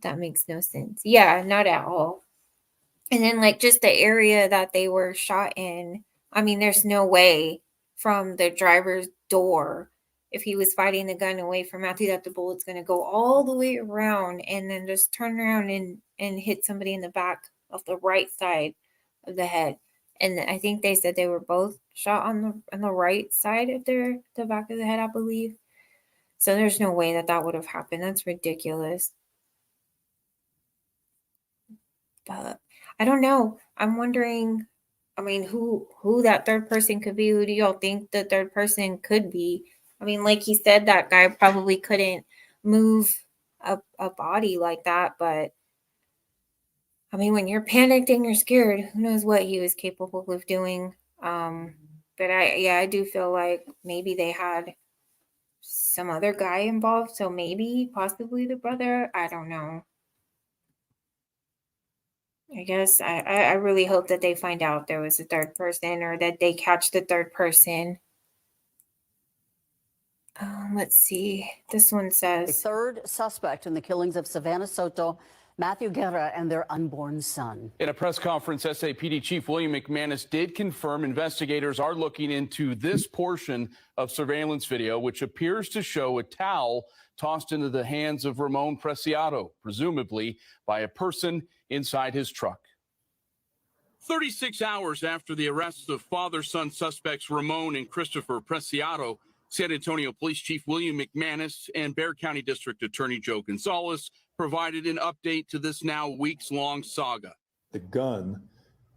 That makes no sense. Yeah, not at all. And then, like, just the area that they were shot in. I mean, there's no way from the driver's door, if he was fighting the gun away from Matthew, that the bullet's going to go all the way around and then just turn around and hit somebody in the back of the right side of the head. And I think they said they were both shot on the right side of the back of the head, I believe. So there's no way that would have happened. That's ridiculous. But I don't know. I'm wondering, I mean, who that third person could be. Who do y'all think the third person could be? I mean, like he said, that guy probably couldn't move a body like that, but I mean, when you're panicked and you're scared, who knows what he was capable of doing. But I do feel like maybe they had some other guy involved, so maybe possibly the brother. I don't know. I guess I really hope that they find out there was a third person or that they catch the third person. Let's see. This one A says third suspect in the killings of Savanah Soto, Matthew Guerra, and their unborn son. In a press conference, SAPD Chief William McManus did confirm investigators are looking into this portion of surveillance video, which appears to show a towel tossed into the hands of Ramon Preciado, presumably by a person inside his truck. 36 hours after the arrests of father-son suspects Ramon and Christopher Preciado, San Antonio Police Chief William McManus and Bexar County District Attorney Joe Gonzalez provided an update to this now weeks-long saga. The gun,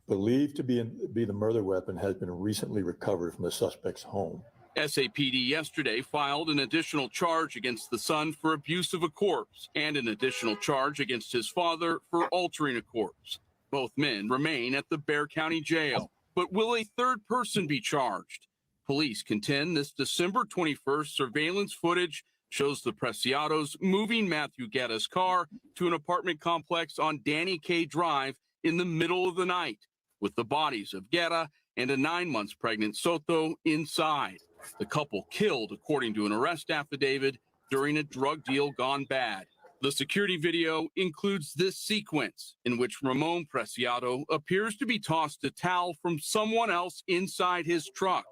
believed to be the murder weapon, has been recently recovered from the suspect's home. SAPD yesterday filed an additional charge against the son for abuse of a corpse and an additional charge against his father for altering a corpse. Both men remain at the Bexar County Jail. But will a third person be charged? Police contend this December 21st surveillance footage shows the Preciados moving Matthew Guerra's car to an apartment complex on Danny K. Drive in the middle of the night, with the bodies of Guerra and a 9 months pregnant Soto inside. The couple killed, according to an arrest affidavit, during a drug deal gone bad. The security video includes this sequence in which Ramon Preciado appears to be tossed a towel from someone else inside his truck.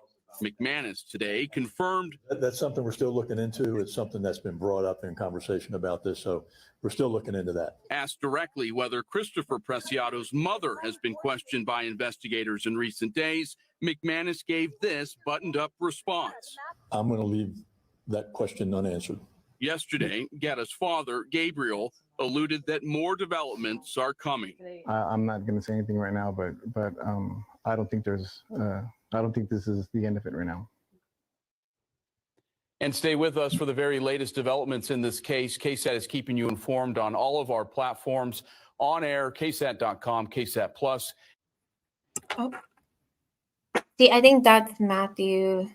McManus today confirmed That's something we're still looking into. It's something that's been brought up in conversation about this, so we're still looking into that. Asked directly whether Christopher Preciado's mother has been questioned by investigators in recent days, McManus gave this buttoned-up response. I'm going to leave that question unanswered. Yesterday, Guerra's father, Gabriel, alluded that more developments are coming. I'm not going to say anything right now, but I don't think this is the end of it right now. And stay with us for the very latest developments in this case. KSAT is keeping you informed on all of our platforms, on air, ksat.com, KSAT Plus. Oh. See, I think that's Matthew.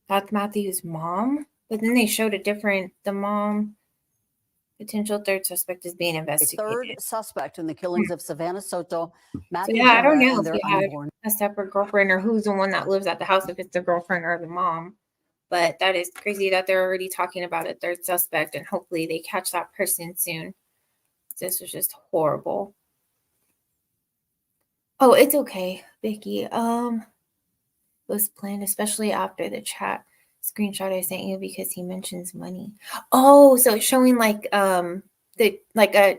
That's Matthew's mom. But then they showed the mom, potential third suspect is being A investigated. third suspect in the killings of Savanah Soto, So Matthew yeah, I don't Guerra, know and if their he had unborn. a separate girlfriend or who's the one that lives at the house, if it's the girlfriend or the mom. But that is crazy that they're already talking about a third suspect, and hopefully they catch that person soon. This was just horrible. Oh, it's okay, Vicky. It was planned, especially after the chat screenshot I sent you because he mentions money. Oh, so it's showing like a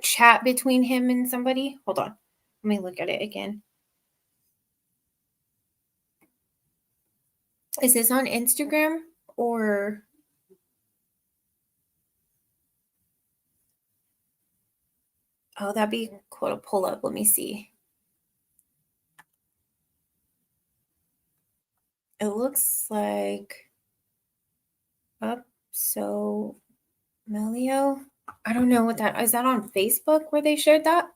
chat between him and somebody. Hold on. Let me look at it again. Is this on Instagram or oh, that'd be cool to pull up. Let me see. It looks like up. So Melio, I don't know what that is. That on Facebook where they shared that?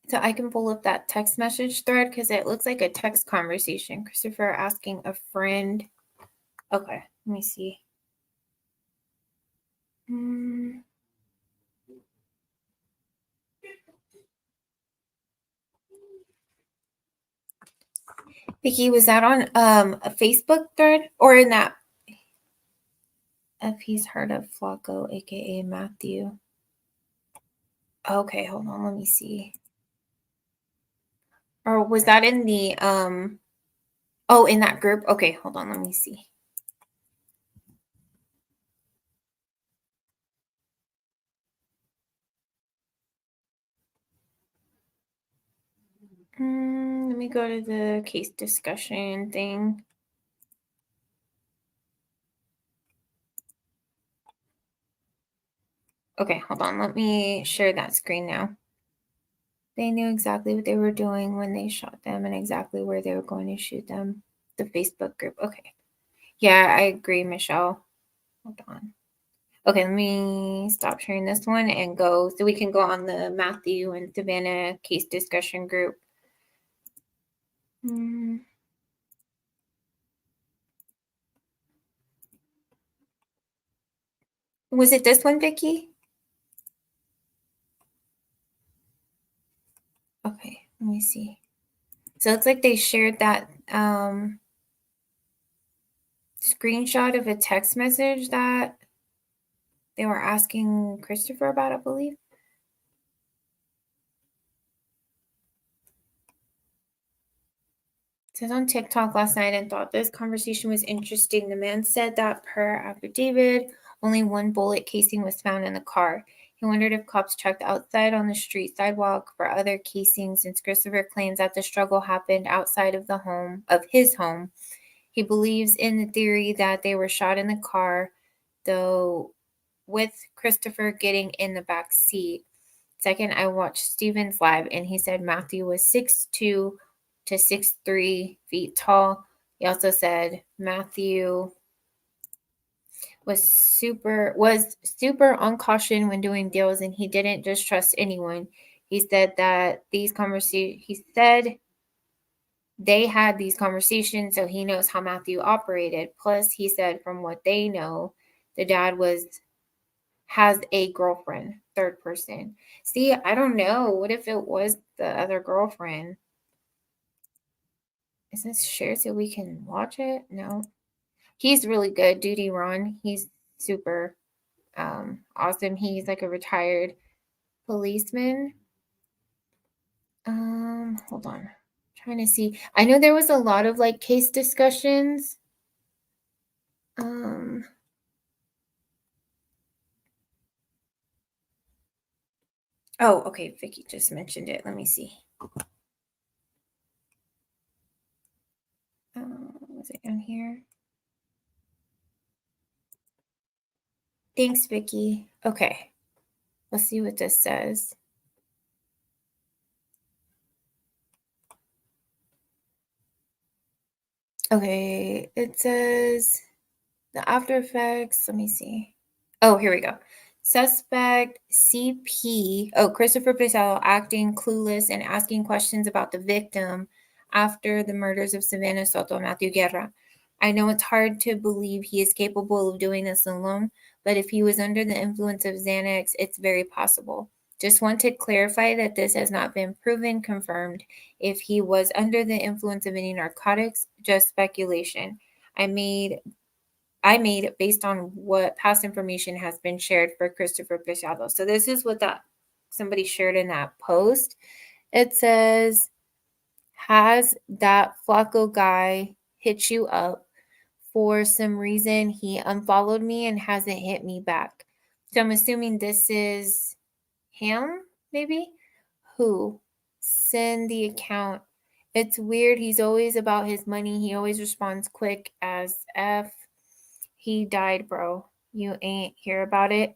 So I can pull up that text message thread because it looks like a text conversation. Christopher asking a friend. Okay, let me see. Vicky, was that on a Facebook thread or in that? If he's heard of Flacco, aka Matthew. Okay, hold on, let me see. Or was that in the oh, in that group? Okay, hold on, let me see. Let me go to the case discussion thing. Okay, hold on. Let me share that screen now. They knew exactly what they were doing when they shot them and exactly where they were going to shoot them. The Facebook group. Okay. Yeah, I agree, Michelle. Hold on. Okay, let me stop sharing this one and go so we can go on the Matthew and Savanah case discussion group. Was it this one, Vicky? Okay, let me see. So it's like they shared that screenshot of a text message that they were asking Christopher about, I believe. It says on TikTok last night and thought this conversation was interesting. The man said that per affidavit, only one bullet casing was found in the car. He wondered if cops checked outside on the street sidewalk for other casings, since Christopher claims that the struggle happened outside of his home. He believes in the theory that they were shot in the car, though with Christopher getting in the back seat. Second, I watched Steven's live and he said Matthew was 6'2" to 6'3" feet tall. He also said Matthew was super on caution when doing deals and he didn't just trust anyone. He said that they had these conversations, so he knows how Matthew operated. Plus, he said from what they know, the dad has a girlfriend, third person. See, I don't know. What if it was the other girlfriend? Is this shared so we can watch it? No. He's really good, Duty Ron. He's super awesome. He's like a retired policeman. Hold on. Trying to see. I know there was a lot of like case discussions. Oh, okay. Vicky just mentioned it. Let me see. Was it down here? Thanks, Vicky. Okay. Let's see what this says. Okay. It says the after effects. Let me see. Oh, here we go. Suspect CP. Oh, Christopher Pizarro acting clueless and asking questions about the victim after the murders of Savanah, Soto, and Matthew Guerra. I know it's hard to believe he is capable of doing this alone, but if he was under the influence of Xanax, it's very possible. Just want to clarify that this has not been proven, confirmed. If he was under the influence of any narcotics, just speculation. I made based on what past information has been shared for Christopher Pizarro. So this is what somebody shared in that post. It says, has that Flaco guy hit you up? For some reason, he unfollowed me and hasn't hit me back. So I'm assuming this is him, maybe? Who? Send the account. It's weird. He's always about his money. He always responds quick as F. He died, bro. You ain't hear about it?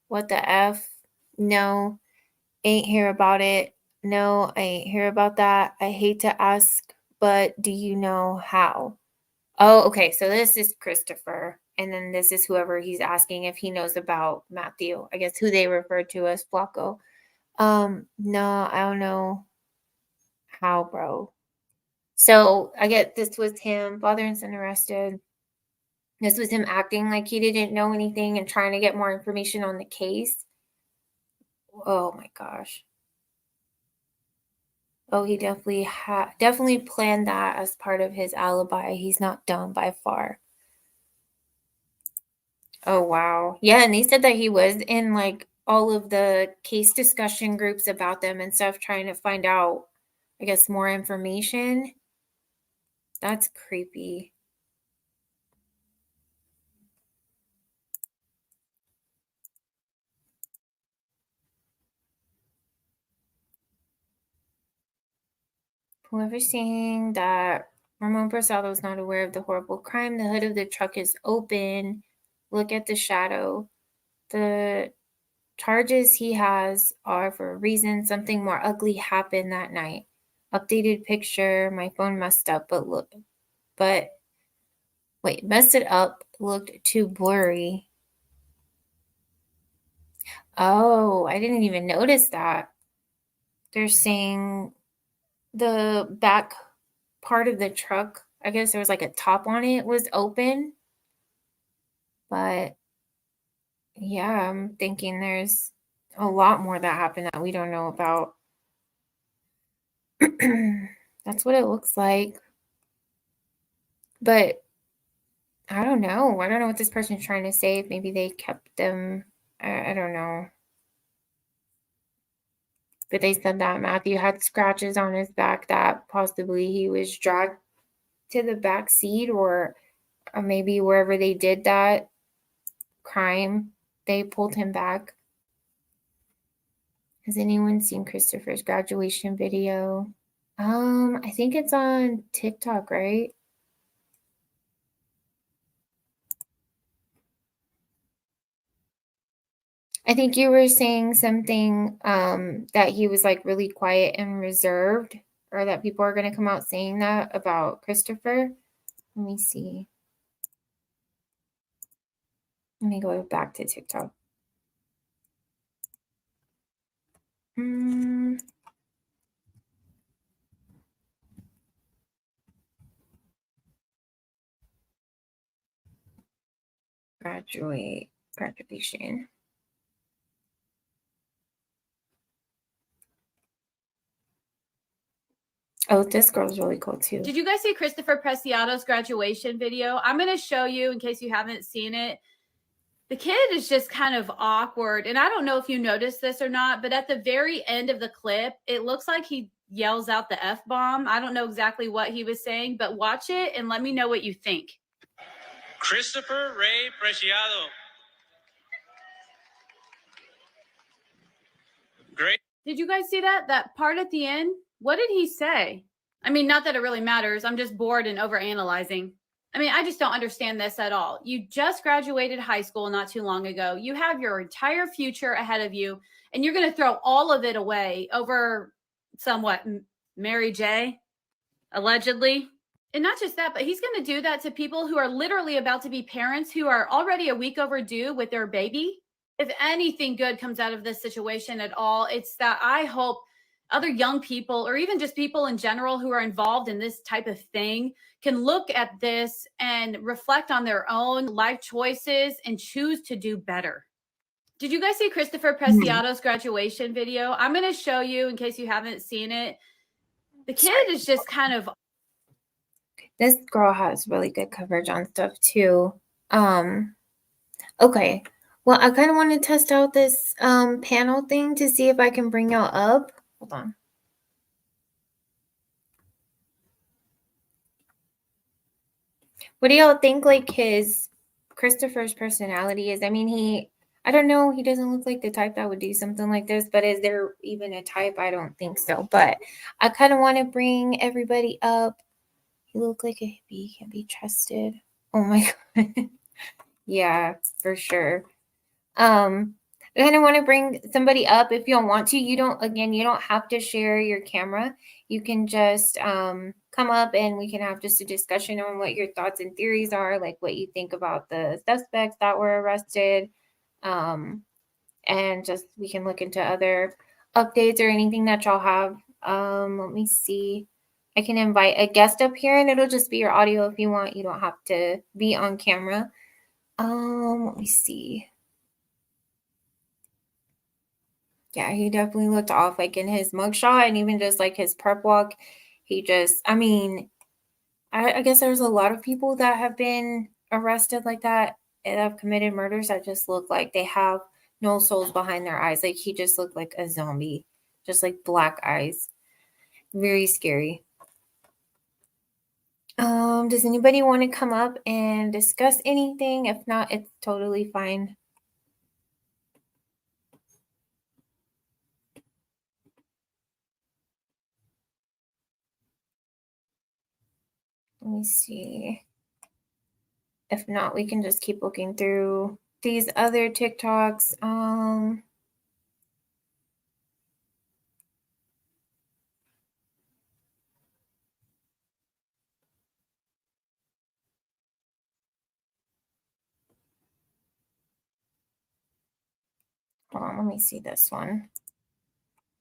What the F? No, ain't hear about it. No, I ain't hear about that. I hate to ask, but do you know how? Oh, okay. So this is Christopher. And then this is whoever he's asking if he knows about Matthew. I guess who they refer to as Flaco. No, I don't know how, bro. So I get this was him, father and son arrested. This was him acting like he didn't know anything and trying to get more information on the case. Oh my gosh. Oh, he definitely planned that as part of his alibi. He's not dumb by far. Oh wow. Yeah, and they said that he was in like all of the case discussion groups about them and stuff, trying to find out, I guess, more information. That's creepy. Whoever's saying that Ramon Prasado is not aware of the horrible crime, the hood of the truck is open. Look at the shadow. The charges he has are for a reason. Something more ugly happened that night. Updated picture. My phone messed up, messed it up. Looked too blurry. Oh, I didn't even notice that. They're saying the back part of the truck, I guess there was like a top on it, was open. But yeah, I'm thinking there's a lot more that happened that we don't know about. That's what it looks like. But I don't know. I don't know what this person's trying to say. Maybe they kept them. I don't know. But they said that Matthew had scratches on his back, that possibly he was dragged to the back seat, or maybe wherever they did that crime, they pulled him back. Has anyone seen Christopher's graduation video? I think it's on TikTok, right? I think you were saying something that he was like really quiet and reserved, or that people are going to come out saying that about Christopher. Let me see. Let me go back to TikTok. Graduation. Oh, this girl's really cool too. Did you guys see Christopher Preciado's graduation video? I'm going to show you in case you haven't seen it. The kid is just kind of awkward. And I don't know if you noticed this or not, but at the very end of the clip, it looks like he yells out the F-bomb. I don't know exactly what he was saying, but watch it and let me know what you think. Christopher Ray Preciado. Great. Did you guys see that? That part at the end? What did he say? I mean, not that it really matters. I'm just bored and overanalyzing. I mean, I just don't understand this at all. You just graduated high school not too long ago. You have your entire future ahead of you, and you're going to throw all of it away over somewhat Mary J, allegedly. And not just that, but he's going to do that to people who are literally about to be parents who are already a week overdue with their baby. If anything good comes out of this situation at all, it's that I hope other young people, or even just people in general who are involved in this type of thing, can look at this and reflect on their own life choices and choose to do better. Did you guys see Christopher Preciado's graduation video? I'm going to show you in case you haven't seen it. The kid is just kind of... This girl has really good coverage on stuff too. Okay. Well, I kind of want to test out this panel thing to see if I can bring y'all up. Hold on. What do y'all think like Christopher's personality is? I mean, I don't know, he doesn't look like the type that would do something like this, but is there even a type? I don't think so. But I kind of want to bring everybody up. He look like a hippie, can be trusted. Oh my God. Yeah, for sure. I kind of want to bring somebody up if you don't want to. You don't have to share your camera. You can just come up and we can have just a discussion on what your thoughts and theories are, like what you think about the suspects that were arrested. And just we can look into other updates or anything that y'all have. Let me see. I can invite a guest up here and it'll just be your audio if you want. You don't have to be on camera. Let me see. Yeah, he definitely looked off, like in his mugshot and even just like his prep walk. I guess there's a lot of people that have been arrested like that and have committed murders that just look like they have no souls behind their eyes. Like he just looked like a zombie, just like black eyes. Very scary. Does anybody want to come up and discuss anything? If not, it's totally fine. Let me see. If not, we can just keep looking through these other TikToks. Hold on, let me see this one.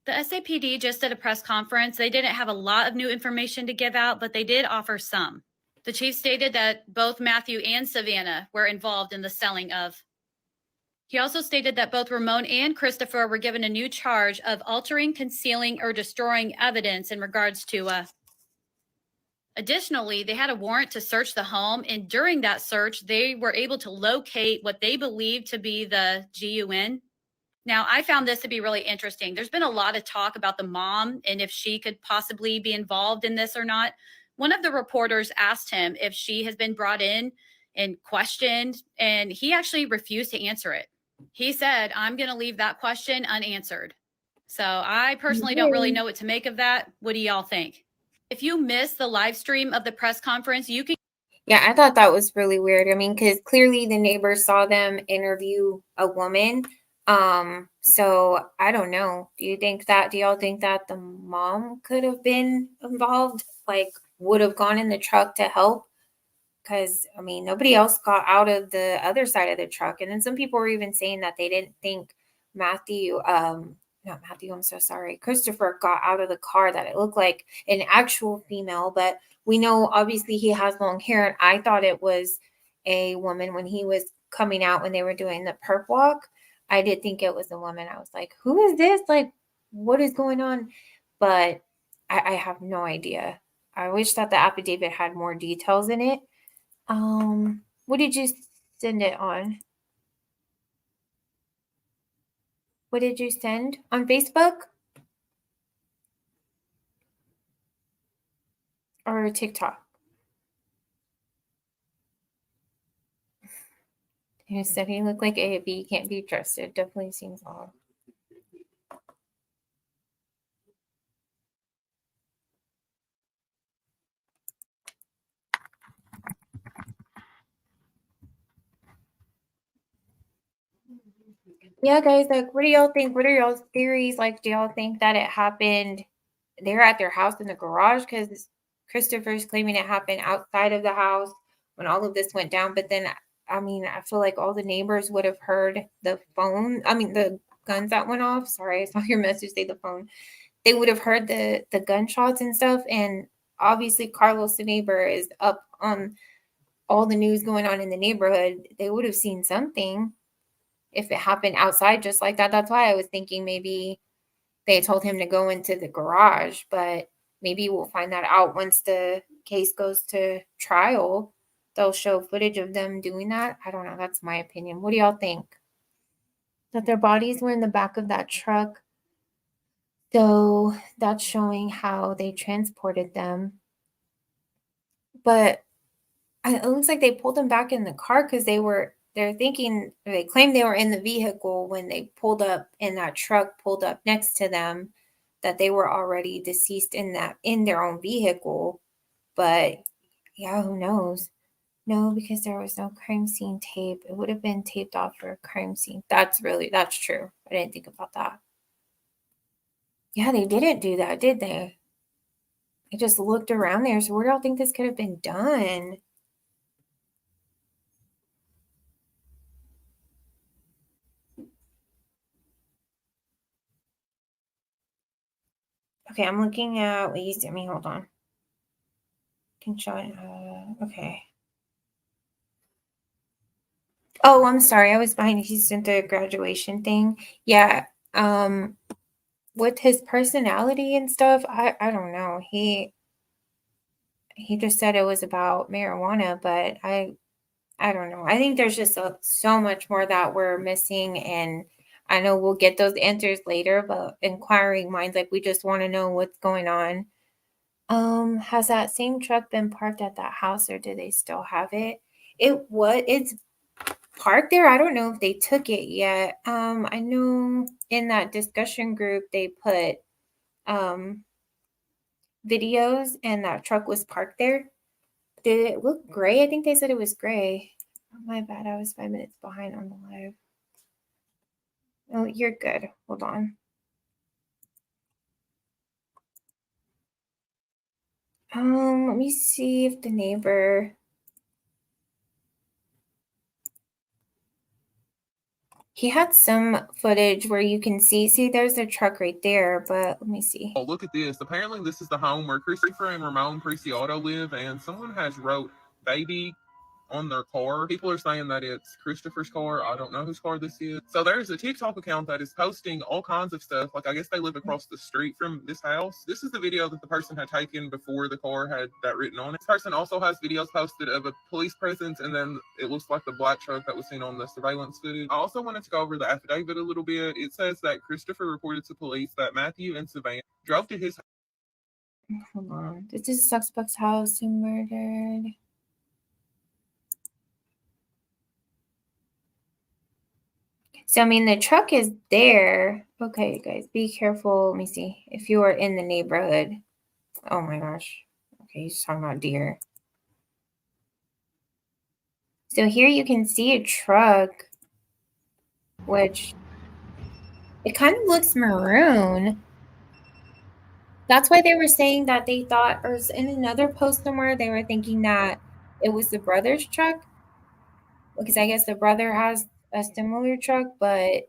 The SAPD just did a press conference. They didn't have a lot of new information to give out, but they did offer some. The chief stated that both Matthew and Savanah were involved in the selling of. He also stated that both Ramon and Christopher were given a new charge of altering, concealing, or destroying evidence in regards to Additionally, they had a warrant to search the home, and during that search, they were able to locate what they believed to be the GUN. Now, I found this to be really interesting. There's been a lot of talk about the mom and if she could possibly be involved in this or not. One of the reporters asked him if she has been brought in and questioned, and he actually refused to answer it. He said, "I'm going to leave that question unanswered." So I personally don't really know what to make of that. What do y'all think? If you missed the live stream of the press conference, you can. Yeah, I thought that was really weird. I mean, because clearly the neighbors saw them interview a woman. So I don't know. Do y'all think that the mom could have been involved? Like, would have gone in the truck to help? Because, I mean, nobody else got out of the other side of the truck. And then some people were even saying that they didn't think not Matthew, I'm so sorry, Christopher got out of the car, that it looked like an actual female. But we know obviously he has long hair. And I thought it was a woman when he was coming out when they were doing the perp walk. I did think it was a woman. I was like, who is this? Like, what is going on? But I have no idea. I wish that the affidavit had more details in it. What did you send it on? What did you send on Facebook or TikTok? He said he looked like a hippie, can't be trusted. Definitely seems off. Yeah, guys, like, what do y'all think? What are y'all's theories? Like, do y'all think that it happened there at their house in the garage? Because Christopher's claiming it happened outside of the house when all of this went down. But then, I mean, I feel like all the neighbors would have heard the guns that went off. Sorry, I saw your message say the phone. They would have heard the gunshots and stuff. And obviously, Carlos, the neighbor, is up on all the news going on in the neighborhood. They would have seen something if it happened outside just like that. That's why I was thinking maybe they told him to go into the garage, but maybe we'll find that out once the case goes to trial. They'll show footage of them doing that. I don't know. That's my opinion. What do y'all think? That their bodies were in the back of that truck. So that's showing how they transported them. But it looks like they pulled them back in the car because they claimed they were in the vehicle when they pulled up and that truck pulled up next to them, that they were already deceased in their own vehicle. But yeah, who knows? No, because there was no crime scene tape. It would have been taped off for a crime scene. That's true. I didn't think about that. Yeah, they didn't do that, did they? They just looked around there. So where do y'all think this could have been done? Okay, I'm looking at what you sent me. Hold on. Can show it. Okay. Oh, I'm sorry. I was behind. He sent the graduation thing. Yeah. With his personality and stuff, I don't know. He just said it was about marijuana, but I don't know. I think there's just so much more that we're missing, and I know we'll get those answers later, but inquiring minds, like, we just want to know what's going on. Has that same truck been parked at that house, or do they still have it? It's parked there. I don't know if they took it yet. I know in that discussion group they put videos and that truck was parked there. Did it look gray? I think they said it was gray. Oh, my bad. I was 5 minutes behind on the live. Oh, you're good. Hold on. Let me see if the neighbor. He had some footage where you can see there's a truck right there, but let me see. Oh, look at this. Apparently this is the home where Christopher and Ramon Preciado live, and someone has wrote baby on their car. People are saying that it's Christopher's car. I don't know whose car this is. So there's a TikTok account that is posting all kinds of stuff. Like, I guess they live across the street from this house. This is the video that the person had taken before the car had that written on it. This person also has videos posted of a police presence, and then it looks like the black truck that was seen on the surveillance footage. I also wanted to go over the affidavit a little bit. It says that Christopher reported to police that Matthew and Savanah drove to his. Hold on. This is suspect's house who murdered. So, I mean, the truck is there. Okay, guys, be careful. Let me see. If you are in the neighborhood. Oh my gosh. Okay, he's talking about deer. So here you can see a truck, which it kind of looks maroon. That's why they were saying that they thought, or in another post somewhere, they were thinking that it was the brother's truck. Because I guess the brother has a similar truck, but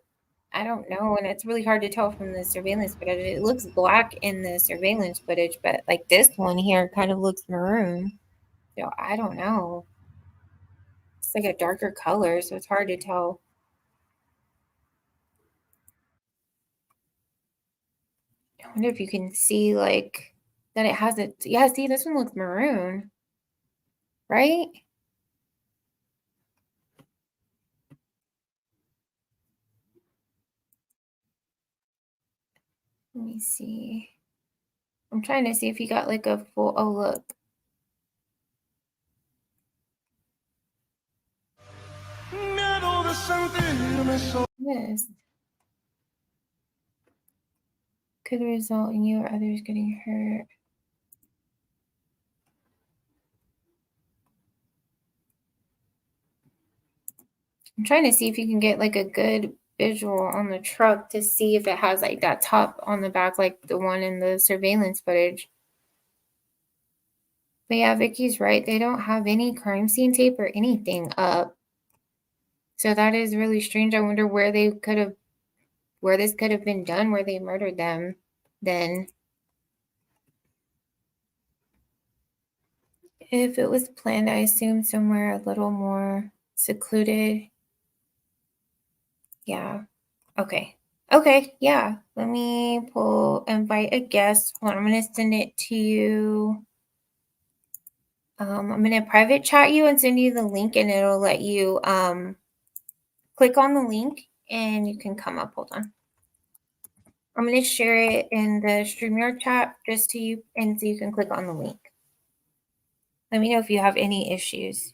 I don't know. And it's really hard to tell from the surveillance footage. It looks black in the surveillance footage, but like this one here kind of looks maroon. So I don't know. It's like a darker color, so it's hard to tell. I wonder if you can see like that it has it. Yeah, see, this one looks maroon, right? Let me see. I'm trying to see if you got like a full, oh, look. This could result in you or others getting hurt. I'm trying to see if you can get like a good visual on the truck to see if it has like that top on the back, like the one in the surveillance footage. But yeah, Vicky's right. They don't have any crime scene tape or anything up. So that is really strange. I wonder where they could have, where this could have been done, where they murdered them then. If it was planned, I assume somewhere a little more secluded. Yeah. Okay. Okay. Yeah. Let me invite a guest. Hold on, I'm going to send it to you. I'm going to private chat you and send you the link, and it'll let you click on the link and you can come up. Hold on. I'm going to share it in the StreamYard chat just to you, and so you can click on the link. Let me know if you have any issues.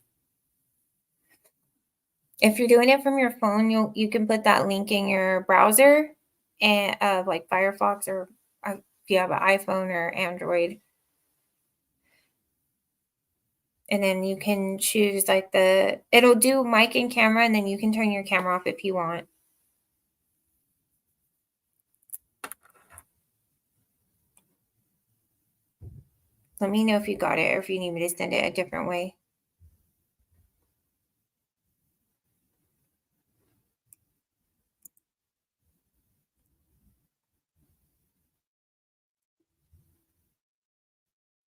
If you're doing it from your phone, you can put that link in your browser, and like Firefox, or if you have an iPhone or Android. And then you can choose like it'll do mic and camera, and then you can turn your camera off if you want. Let me know if you got it or if you need me to send it a different way.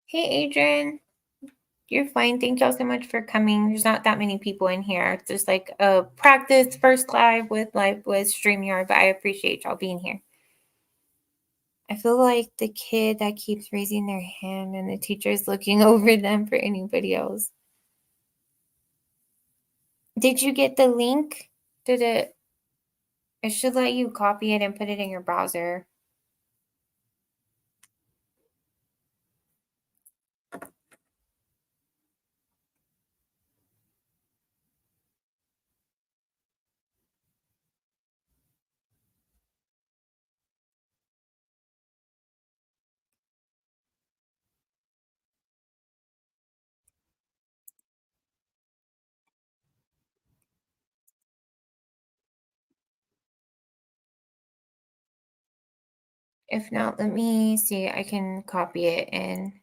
Hey, Adrian. You're fine. Thank y'all so much for coming. There's not that many people in here. It's just like a practice first live with StreamYard, but I appreciate y'all being here. I feel like the kid that keeps raising their hand and the teacher's looking over them for anybody else. Did you get the link? It should let you copy it and put it in your browser. If not, let me see. I can copy it and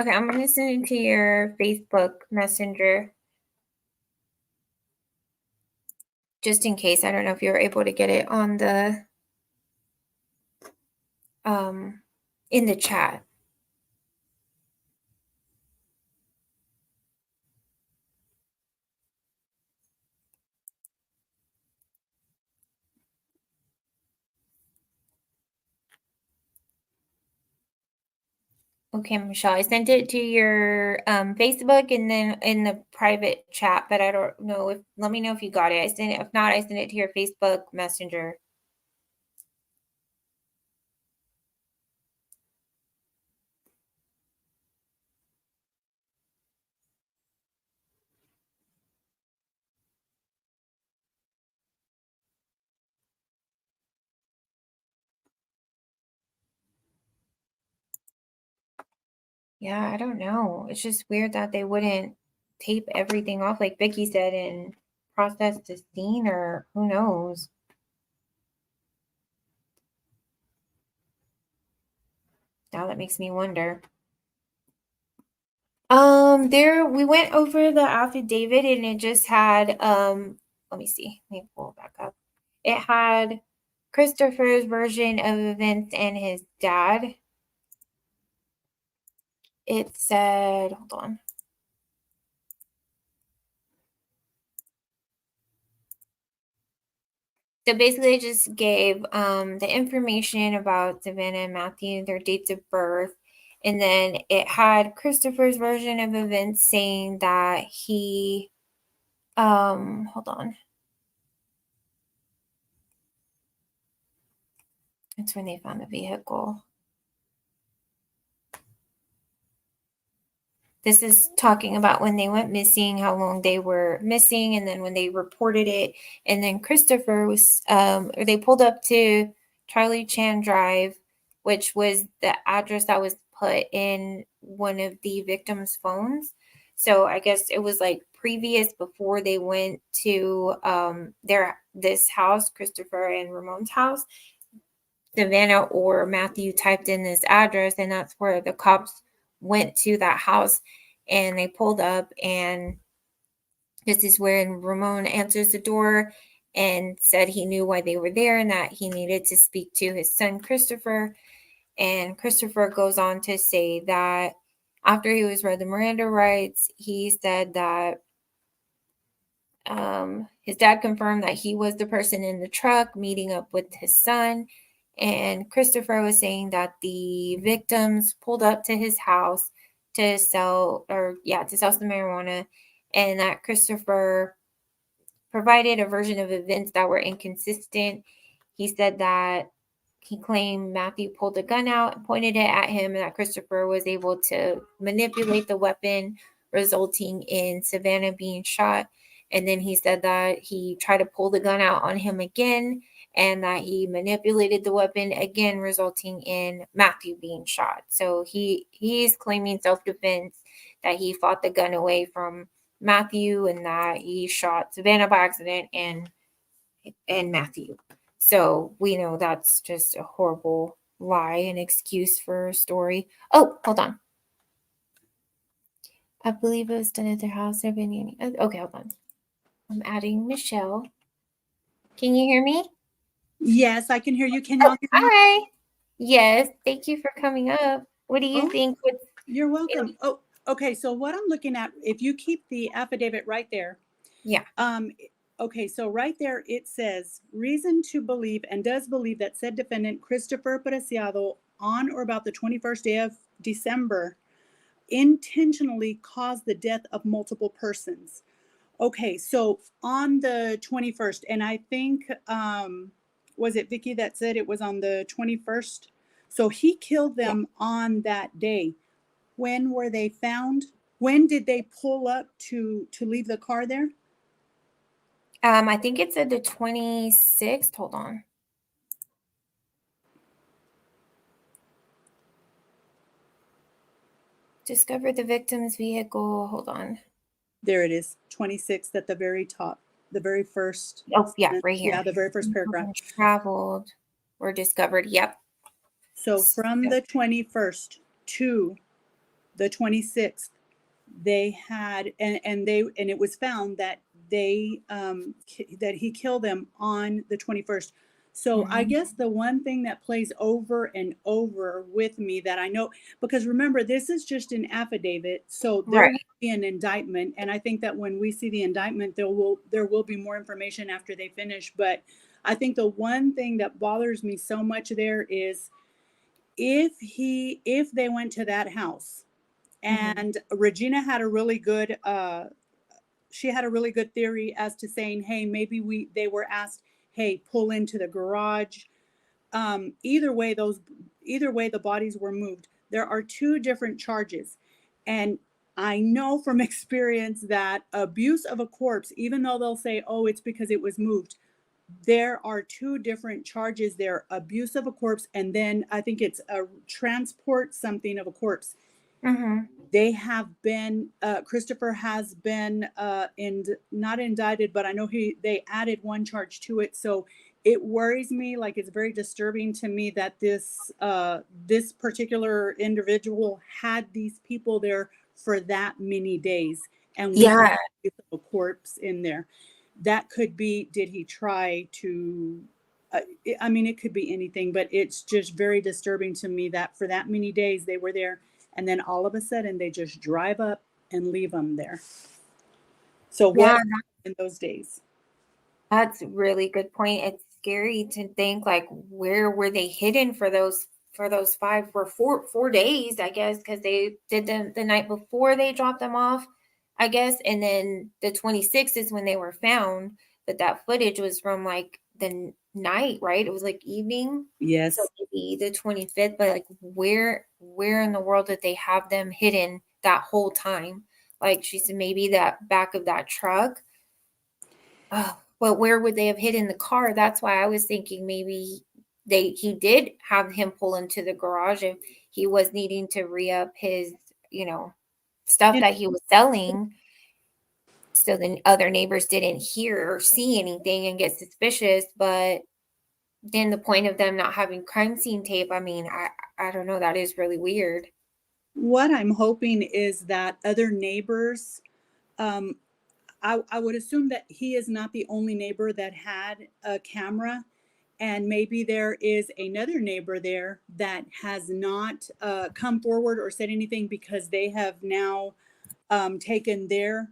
Okay, I'm gonna send it to your Facebook Messenger. Just in case. I don't know if you were able to get it on the in the chat. Okay, Michelle, I sent it to your Facebook and then in the private chat, but I don't know if, let me know if you got it. I sent it. If not, I sent it to your Facebook Messenger. Yeah, I don't know. It's just weird that they wouldn't tape everything off, like Vicky said, and process the scene, or who knows. Now that makes me wonder. There we went over the affidavit and it just had let me see. Let me pull it back up. It had Christopher's version of events and his dad. It said, hold on. So basically, it just gave the information about Savanah and Matthew, their dates of birth, and then it had Christopher's version of events saying that he, hold on. That's when they found the vehicle. This is talking about when they went missing, how long they were missing, and then when they reported it. And then Christopher was, or they pulled up to Charlie Chan Drive, which was the address that was put in one of the victims' phones. So I guess it was like previous before they went to this house, Christopher and Ramon's house. Savanah or Matthew typed in this address, and that's where the cops went to that house, and they pulled up, and this is when Ramon answers the door and said he knew why they were there and that he needed to speak to his son Christopher. And Christopher goes on to say that after he was read the Miranda rights, he said that his dad confirmed that he was the person in the truck meeting up with his son. And Christopher was saying that the victims pulled up to his house to sell some marijuana, and that Christopher provided a version of events that were inconsistent. He said that he claimed Matthew pulled a gun out and pointed it at him, and that Christopher was able to manipulate the weapon, resulting in Savanah being shot. And then he said that he tried to pull the gun out on him again, and that he manipulated the weapon again, resulting in Matthew being shot. So he's claiming self-defense, that he fought the gun away from Matthew, and that he shot Savanah by accident and Matthew. So we know that's just a horrible lie and excuse for a story. Oh, hold on. I believe it was done at their house. There been any? Okay, hold on. I'm adding Michelle. Can you hear me? Yes, I can hear you. Can y'all hear me? Hi. Yes, thank you for coming up. What do you think? You're welcome. Oh, okay. So what I'm looking at, if you keep the affidavit right there. Yeah. Okay, so right there it says reason to believe and does believe that said defendant Christopher Preciado on or about the 21st day of December intentionally caused the death of multiple persons. Okay, so on the 21st, and I think was it Vicky that said it was on the 21st? So he killed them on that day. When were they found? When did they pull up to leave the car there? I think it said the 26th. Hold on. Discover the victim's vehicle. Hold on. There it is, 26th at the very top, the very first. Oh, yeah, right here. Yeah, the very first paragraph. Traveled or discovered. Yep. So from the 21st to the 26th, they had, and it was found that that he killed them on the 21st. So I guess the one thing that plays over and over with me that I know, because remember, this is just an affidavit, so there will be an indictment, and I think that when we see the indictment, there will be more information after they finish. But I think the one thing that bothers me so much there is if they went to that house, and Regina had a really good she had a really good theory as to saying, hey, maybe they were asked, hey, pull into the garage. Either way, the bodies were moved. There are two different charges. And I know from experience that abuse of a corpse, even though they'll say, oh, it's because it was moved, there are two different charges there: abuse of a corpse, and then I think it's a transport something of a corpse. They have been Christopher has been not indicted, but I know they added one charge to it. So it worries me, like it's very disturbing to me that this particular individual had these people there for that many days, and with a corpse in there. That could be, did he try to I mean, it could be anything, but it's just very disturbing to me that for that many days they were there, and then all of a sudden they just drive up and leave them there. So what happened in those days? That's a really good point. It's scary to think, like, where were they hidden for those 4 days, I guess, because they did them the night before they dropped them off, I guess, and then the 26th is when they were found. But that footage was from like the night, right? It was like evening. Yes. So maybe the 25th, but like where in the world did they have them hidden that whole time? Like she said, maybe that back of that truck. Oh, but where would they have hidden the car? That's why I was thinking maybe he did have him pull into the garage if he was needing to re-up his, stuff that he was selling. So then other neighbors didn't hear or see anything and get suspicious. But then the point of them not having crime scene tape, I mean, I don't know. That is really weird. What I'm hoping is that other neighbors, I would assume that he is not the only neighbor that had a camera, and maybe there is another neighbor there that has not come forward or said anything because they have now taken their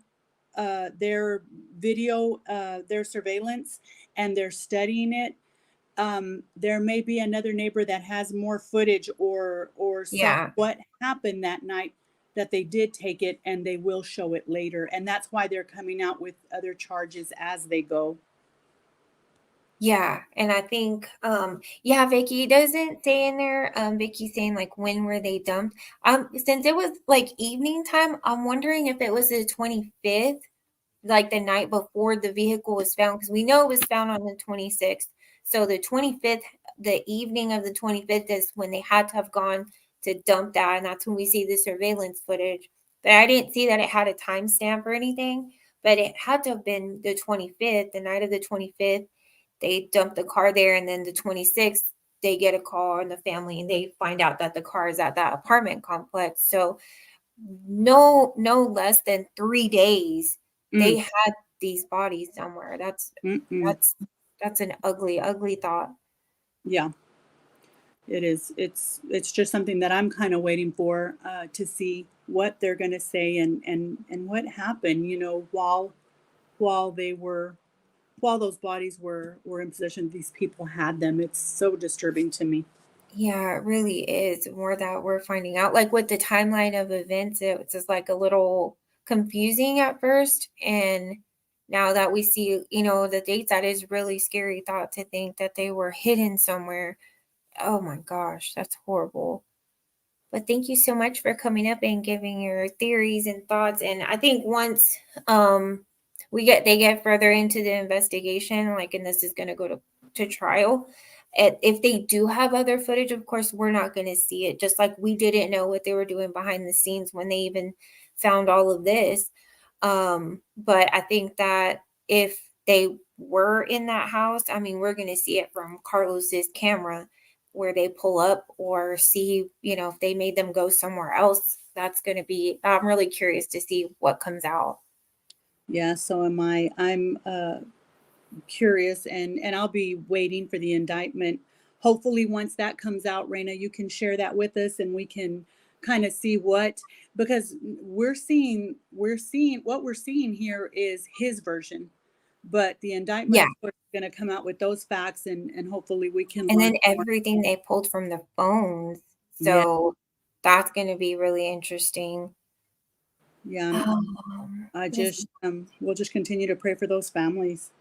video, their surveillance, and they're studying it. There may be another neighbor that has more footage or saw what happened that night, that they did take it, and they will show it later. And that's why they're coming out with other charges as they go. Yeah, and I think, Vicky doesn't say in there, Vicky's saying like when were they dumped? Since it was like evening time, I'm wondering if it was the 25th, like the night before the vehicle was found, because we know it was found on the 26th. So the 25th, the evening of the 25th is when they had to have gone to dump that, and that's when we see the surveillance footage. But I didn't see that it had a timestamp or anything, but it had to have been the 25th, the night of the 25th. They dumped the car there, and then the 26th, they get a call in the family, and they find out that the car is at that apartment complex. So no less than 3 days they had these bodies somewhere. That's an ugly thought. Yeah, it is. It's just something that I'm kind of waiting for to see what they're going to say and what happened, while those bodies were in possession, these people had them. It's so disturbing to me. Yeah, it really is. More that we're finding out, like with the timeline of events, it was just like a little confusing at first. And now that we see, the dates, that is really scary thought to think that they were hidden somewhere. Oh my gosh, that's horrible. But thank you so much for coming up and giving your theories and thoughts. And I think once they get further into the investigation, like, and this is going to go to trial, if they do have other footage, of course, we're not going to see it. Just like we didn't know what they were doing behind the scenes when they even found all of this. But I think that if they were in that house, I mean, we're going to see it from Carlos's camera where they pull up, or see, if they made them go somewhere else that's going to be, I'm really curious to see what comes out. Yeah, so am I. I'm curious, and I'll be waiting for the indictment. Hopefully, once that comes out, Raina, you can share that with us, and we can kind of see because we're seeing what we're seeing here is his version, but the indictment, Yeah. of course, is going to come out with those facts, and hopefully we can And learn then more. everything they pulled from the phones. Yeah. So that's going to be really interesting. Yeah, we'll just continue to pray for those families.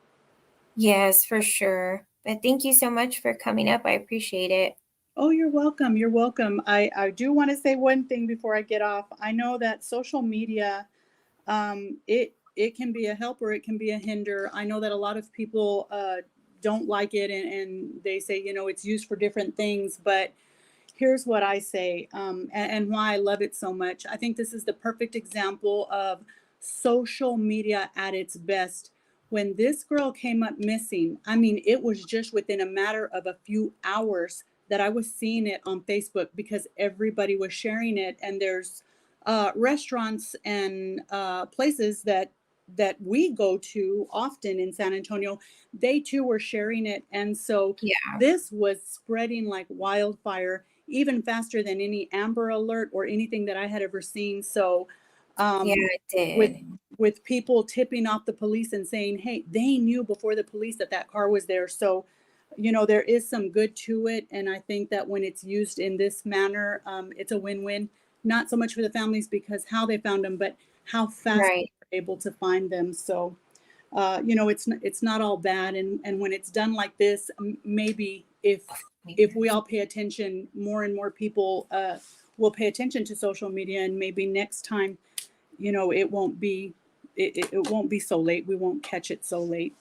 Yes, for sure. But thank you so much for coming up. I appreciate it. Oh, you're welcome. You're welcome. I do want to say one thing before I get off. I know that social media, it can be a help or it can be a hinder. I know that a lot of people don't like it, and they say, it's used for different things. But here's what I say, and why I love it so much. I think this is the perfect example of social media at its best. When this girl came up missing, I mean, it was just within a matter of a few hours that I was seeing it on Facebook because everybody was sharing it. And there's restaurants and places that we go to often in San Antonio. They too were sharing it, and so this was spreading like wildfire, even faster than any Amber Alert or anything that I had ever seen. So Yeah, it did. with people tipping off the police and saying, hey, they knew before the police that car was there. So, there is some good to it. And I think that when it's used in this manner, it's a win-win, not so much for the families because how they found them, but how fast they were able to find them. So, it's not all bad. And when it's done like this, maybe if we all pay attention, more and more people will pay attention to social media, and maybe next time, it won't be so late. We won't catch it so late.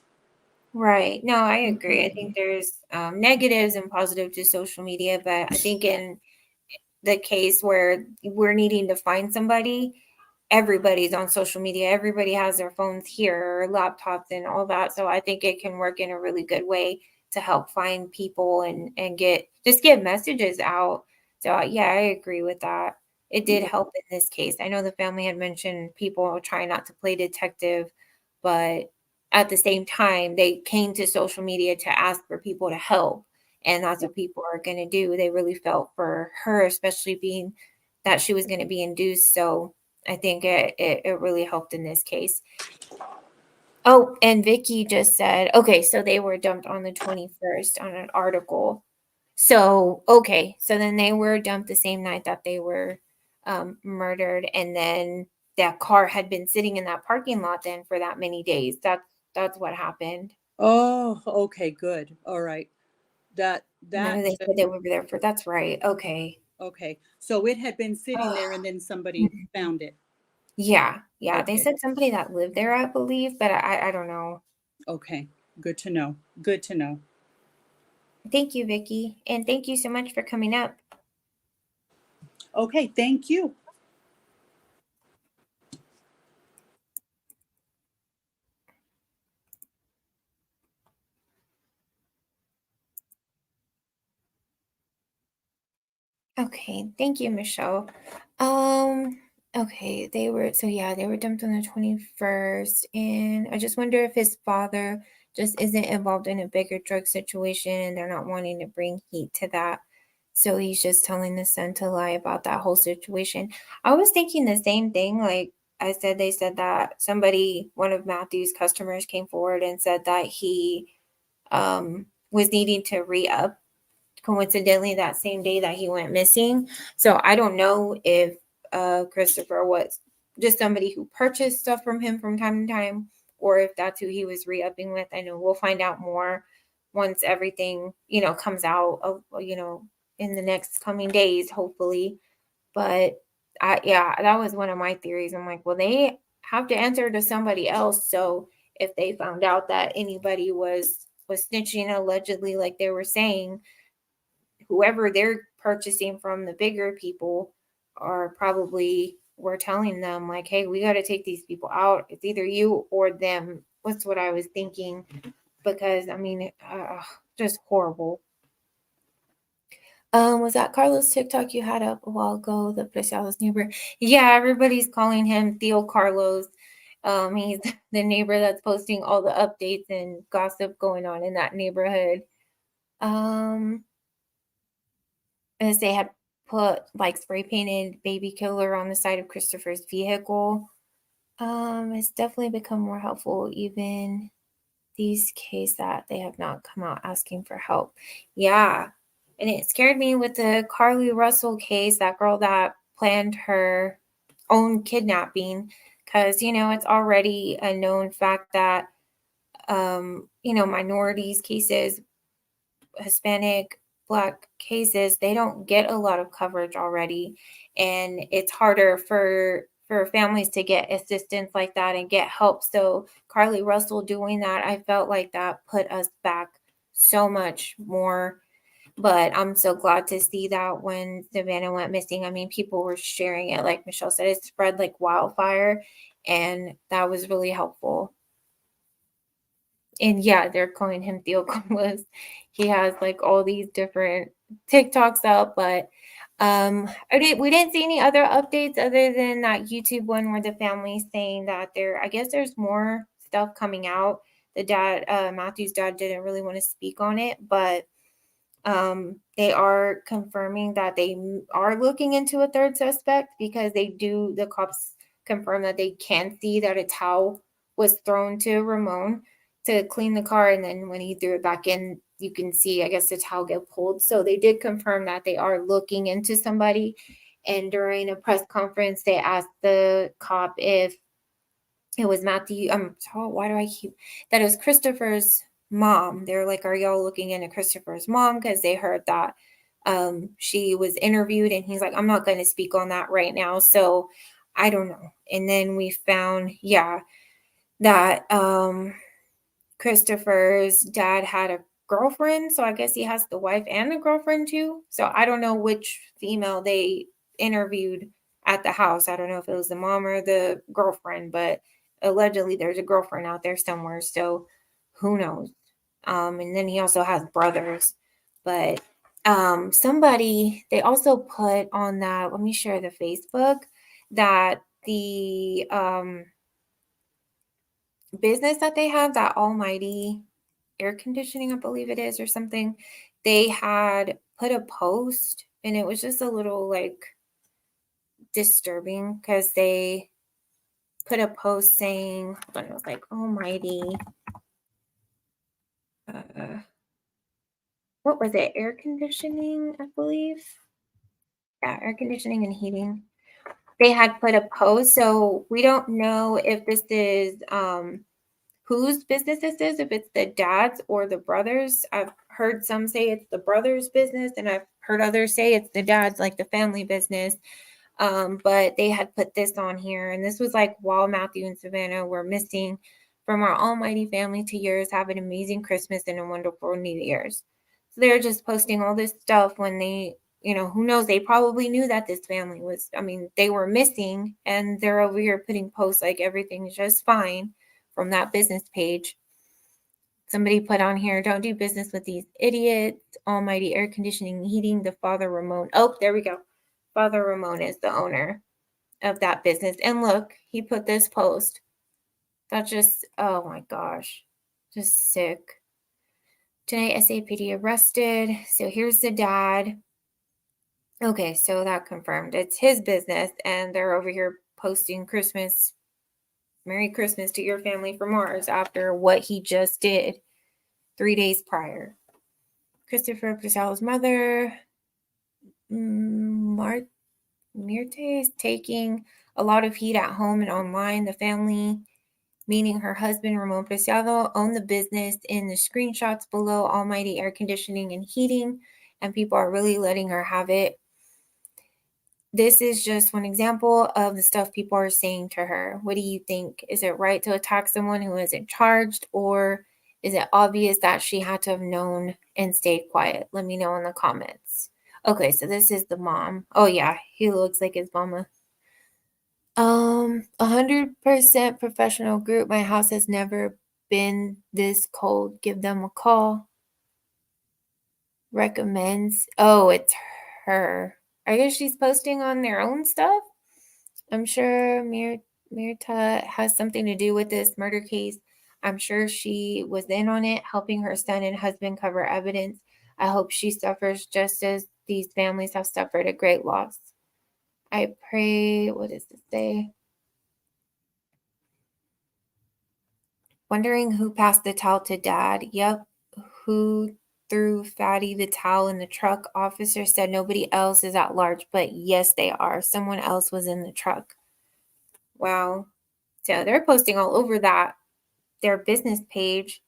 Right. No, I agree. I think there's negatives and positives to social media, but I think in the case where we're needing to find somebody, everybody's on social media. Everybody has their phones here, laptops, and all that. So I think it can work in a really good way to help find people and get messages out. So yeah, I agree with that. It did help in this case. I know the family had mentioned people trying not to play detective, but at the same time, they came to social media to ask for people to help. And that's what people are going to do. They really felt for her, especially being that she was going to be induced. So I think it really helped in this case. Oh, and Vicky just said, okay, so they were dumped on the 21st on an article. So, okay, so then they were dumped the same night that they were murdered. And then that car had been sitting in that parking lot then for that many days. That's what happened. Oh, okay, good. All right. No, they said they were there for, that's right. Okay. Okay. So it had been sitting there and then somebody found it. Yeah. Yeah. Okay. They said somebody that lived there, I believe, but I don't know. Okay. Good to know. Good to know. Thank you, Vicky. And thank you so much for coming up. Okay. Thank you. Okay, thank you, Michelle. Okay, they were dumped on the 21st, and I just wonder if his father just isn't involved in a bigger drug situation and they're not wanting to bring heat to that. So he's just telling the son to lie about that whole situation. I was thinking the same thing. Like I said, they said that one of Matthew's customers came forward and said that he was needing to re-up coincidentally that same day that he went missing. So I don't know if Christopher was just somebody who purchased stuff from him from time to time, or if that's who he was re-upping with. I know we'll find out more once everything, comes out of, in the next coming days, hopefully. But that was one of my theories. I'm like, well, they have to answer to somebody else. So if they found out that anybody was snitching allegedly, like they were saying, whoever they're purchasing from, the bigger people are probably were telling them like, hey, we got to take these people out. It's either you or them. That's what I was thinking, because I mean, just horrible. Was that Carlos TikTok you had up a while ago, the Preciado's neighbor? Yeah, everybody's calling him Theo Carlos. He's the neighbor that's posting all the updates and gossip going on in that neighborhood. As they had put like spray painted baby killer on the side of Christopher's vehicle. It's definitely become more helpful, even these cases that they have not come out asking for help. Yeah. And it scared me with the Carly Russell case, that girl that planned her own kidnapping, because, you know, it's already a known fact that, you know, minorities cases, Hispanic, Black cases, they don't get a lot of coverage already. And it's harder for families to get assistance like that and get help. So Carly Russell doing that, I felt like that put us back so much more. But I'm so glad to see that when Savanah went missing, I mean, people were sharing it. Like Michelle said, it spread like wildfire. And that was really helpful. And yeah, they're calling him Theo Carlos. He has like all these different TikToks up, but we didn't see any other updates other than that YouTube one where the family's saying that I guess there's more stuff coming out. The dad, Matthew's dad, didn't really want to speak on it, but they are confirming that they are looking into a third suspect, because the cops confirm that they can see that a towel was thrown to Ramon to clean the car, and then when he threw it back in, you can see, I guess, the towel get pulled. So they did confirm that they are looking into somebody. And during a press conference, they asked the cop if it was Matthew. Why do I keep that? It was Christopher's mom. They're like, "Are y'all looking into Christopher's mom?" Because they heard that she was interviewed, and he's like, "I'm not going to speak on that right now." So I don't know. And then we found, that Christopher's dad had a girlfriend. So I guess he has the wife and the girlfriend too. So I don't know which female they interviewed at the house. I don't know if it was the mom or the girlfriend, but allegedly there's a girlfriend out there somewhere. So who knows? And then he also has brothers. But somebody, they also put on that, let me share the Facebook, that the business that they have, that Almighty air conditioning, I believe it is, or something, they had put a post, and it was just a little like disturbing, because they put a post saying, hold on, it was like Almighty, what was it, air conditioning, I believe. Yeah, air conditioning and heating. They had put a post, so we don't know if this is whose business this is, if it's the dad's or the brother's. I've heard some say it's the brother's business, and I've heard others say it's the dad's, like the family business. But they had put this on here, and this was like while Matthew and Savanah were missing. From our almighty family to yours, have an amazing Christmas and a wonderful New Year's. So they're just posting all this stuff when they, who knows, they probably knew that this family was, they were missing, and they're over here putting posts like everything's just fine from that business page. Somebody put on here, don't do business with these idiots. Almighty Air Conditioning and Heating, the Father Ramon. Oh, there we go. Father Ramon is the owner of that business. And look, he put this post. That's just, oh my gosh, just sick. Tonight, SAPD arrested. So here's the dad. Okay, so that confirmed. It's his business, and they're over here posting Christmas, Merry Christmas to your family from ours, after what he just did 3 days prior. Christopher Purcell's mother, Myrte, is taking a lot of heat at home and online. The family, meaning her husband, Ramon Preciado, owned the business in the screenshots below, Almighty Air Conditioning and Heating, and people are really letting her have it. This is just one example of the stuff people are saying to her. What do you think? Is it right to attack someone who isn't charged, or is it obvious that she had to have known and stayed quiet? Let me know in the comments. Okay, so this is the mom. Oh yeah, he looks like his mama. 100% professional group. My house has never been this cold. Give them a call. recommends. Oh, it's her. I guess she's posting on their own stuff. I'm sure Mirta has something to do with this murder case. I'm sure she was in on it, helping her son and husband cover evidence. I hope she suffers just as these families have suffered a great loss. I pray, what does it say? Wondering who passed the towel to dad. Yep. Who threw Fatty the towel in the truck? Officer said nobody else is at large, but yes, they are. Someone else was in the truck. Wow. So they're posting all over their business page.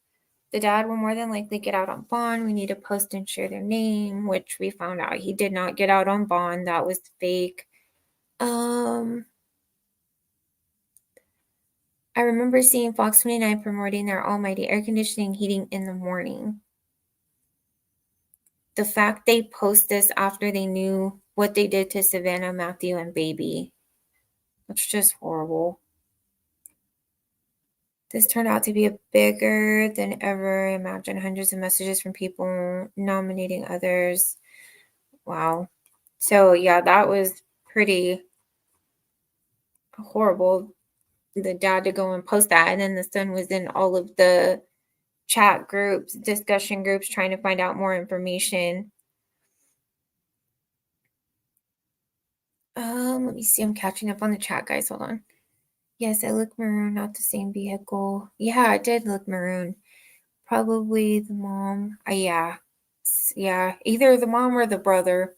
The dad will more than likely get out on bond. We need to post and share their name, which we found out he did not get out on bond. That was fake. I remember seeing Fox 29 promoting their almighty air conditioning heating in the morning. The fact they post this after they knew what they did to Savanah, Matthew, and baby. It's just horrible. This turned out to be a bigger than ever imagined. Hundreds of messages from people nominating others. Wow. So yeah, that was pretty horrible. The dad to go and post that, and then the son was in all of the chat groups, discussion groups, trying to find out more information. Let me see. I'm catching up on the chat, guys. Hold on. Yes, I look maroon, not the same vehicle. Yeah, I did look maroon. Probably the mom. Yeah. Yeah, either the mom or the brother.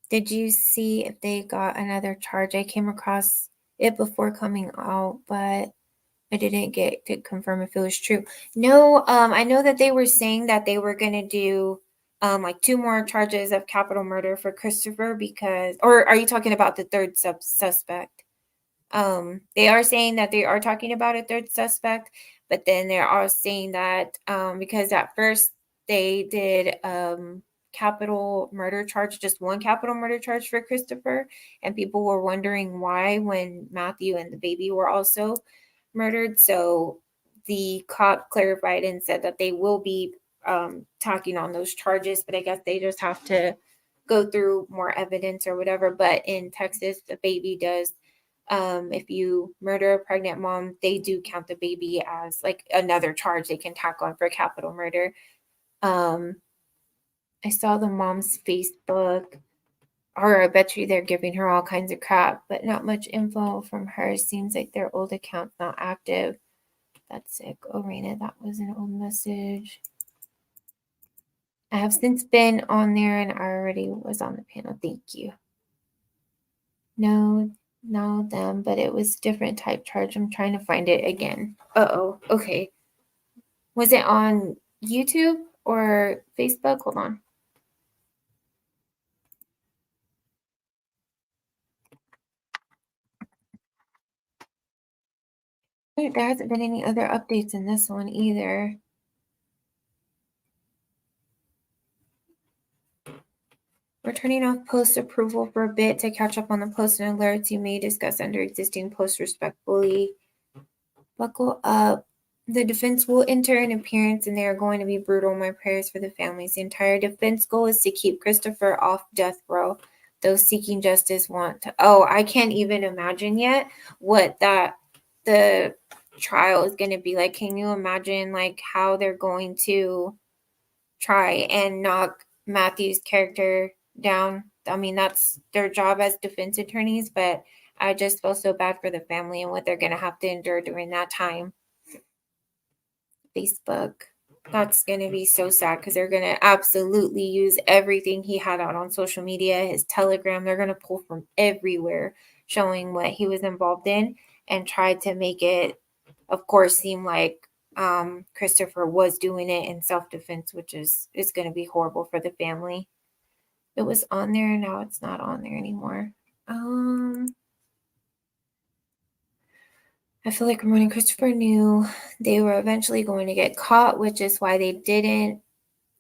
Did you see if they got another charge? I came across it before coming out, but I didn't get to confirm if it was true. No, I know that they were saying that they were gonna do like 2 more charges of capital murder for Christopher because, or are you talking about the third suspect? They are saying that they are talking about a third suspect, but then they are saying that because at first they did capital murder charge, just 1 capital murder charge for Christopher, and people were wondering why when Matthew and the baby were also murdered. So the cop clarified and said that they will be talking on those charges, but I guess they just have to go through more evidence or whatever. But in Texas, the baby does. If you murder a pregnant mom, they do count the baby as like another charge they can tack on for capital murder. I saw the mom's Facebook, or I bet you they're giving her all kinds of crap, but not much info from her. Seems like their old account's not active. That's sick. Oh, Raina, that was an old message. I have since been on there and I already was on the panel. Thank you. No, them, but it was different type charge. I'm trying to find it again. Uh-oh. Okay. Was it on YouTube or Facebook? Hold on. There hasn't been any other updates in this one either. We're turning off post approval for a bit to catch up on the posts and alerts you may discuss under existing posts respectfully. Buckle up. The defense will enter an appearance and they are going to be brutal. My prayers for the families. The entire defense goal is to keep Christopher off death row. Those seeking justice want to. Oh, I can't even imagine yet what the trial is going to be like. Can you imagine like how they're going to try and knock Matthew's character down? I mean, that's their job as defense attorneys, but I just feel so bad for the family and what they're going to have to endure during that time. Facebook. That's going to be so sad because they're going to absolutely use everything he had out on social media, his Telegram. They're going to pull from everywhere showing what he was involved in and try to make it, of course, seem like Christopher was doing it in self-defense, which is going to be horrible for the family. It was on there and now it's not on there anymore. I feel like Ramon and Christopher knew they were eventually going to get caught, which is why they didn't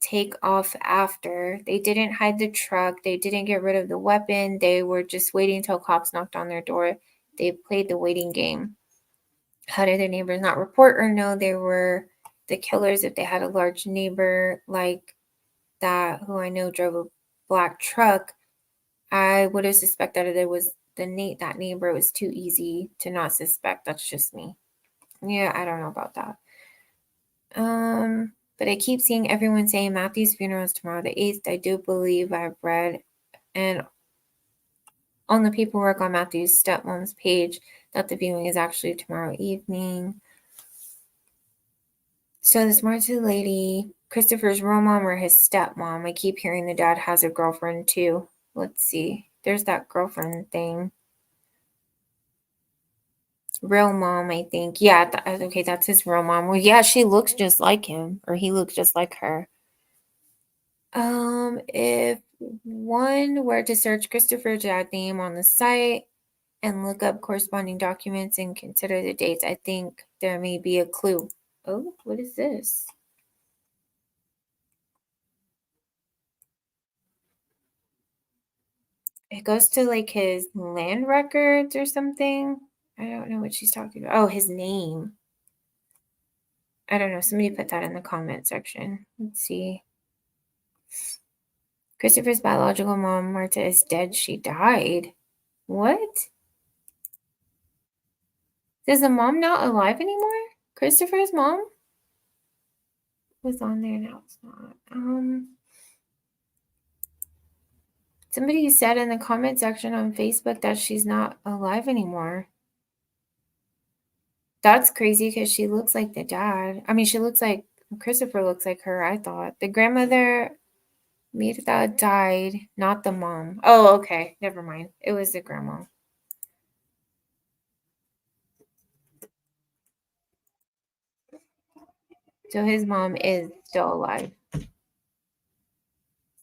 take off after. They didn't hide the truck. They didn't get rid of the weapon. They were just waiting until cops knocked on their door. They played the waiting game. How did their neighbors not report or know they were the killers if they had a large neighbor like that who I know drove a black truck, I would have suspected that it was that neighbor. Was too easy to not suspect. That's just me. Yeah, I don't know about that. But I keep seeing everyone saying Matthew's funeral is tomorrow the 8th. I do believe I've read and on the paperwork on Matthew's stepmom's page that the viewing is actually tomorrow evening. So this Marta lady, Christopher's real mom or his stepmom? I keep hearing the dad has a girlfriend too. Let's see. There's that girlfriend thing. Real mom, I think. Yeah, okay, that's his real mom. Well, yeah, she looks just like him, or he looks just like her. If one were to search Christopher's dad name on the site and look up corresponding documents and consider the dates, I think there may be a clue. Oh, what is this? It goes to like his land records or something. I don't know what she's talking about. Oh, his name. I don't know. Somebody put that in the comment section. Let's see. Christopher's biological mom, Marta, is dead. She died. What? Is the mom not alive anymore? Christopher's mom was on there, now it's not. Somebody said in the comment section on Facebook that she's not alive anymore. That's crazy because she looks like the dad. I mean, she looks like Christopher looks like her, I thought. The grandmother Mirta died, not the mom. Oh, okay. Never mind. It was the grandma. So his mom is still alive.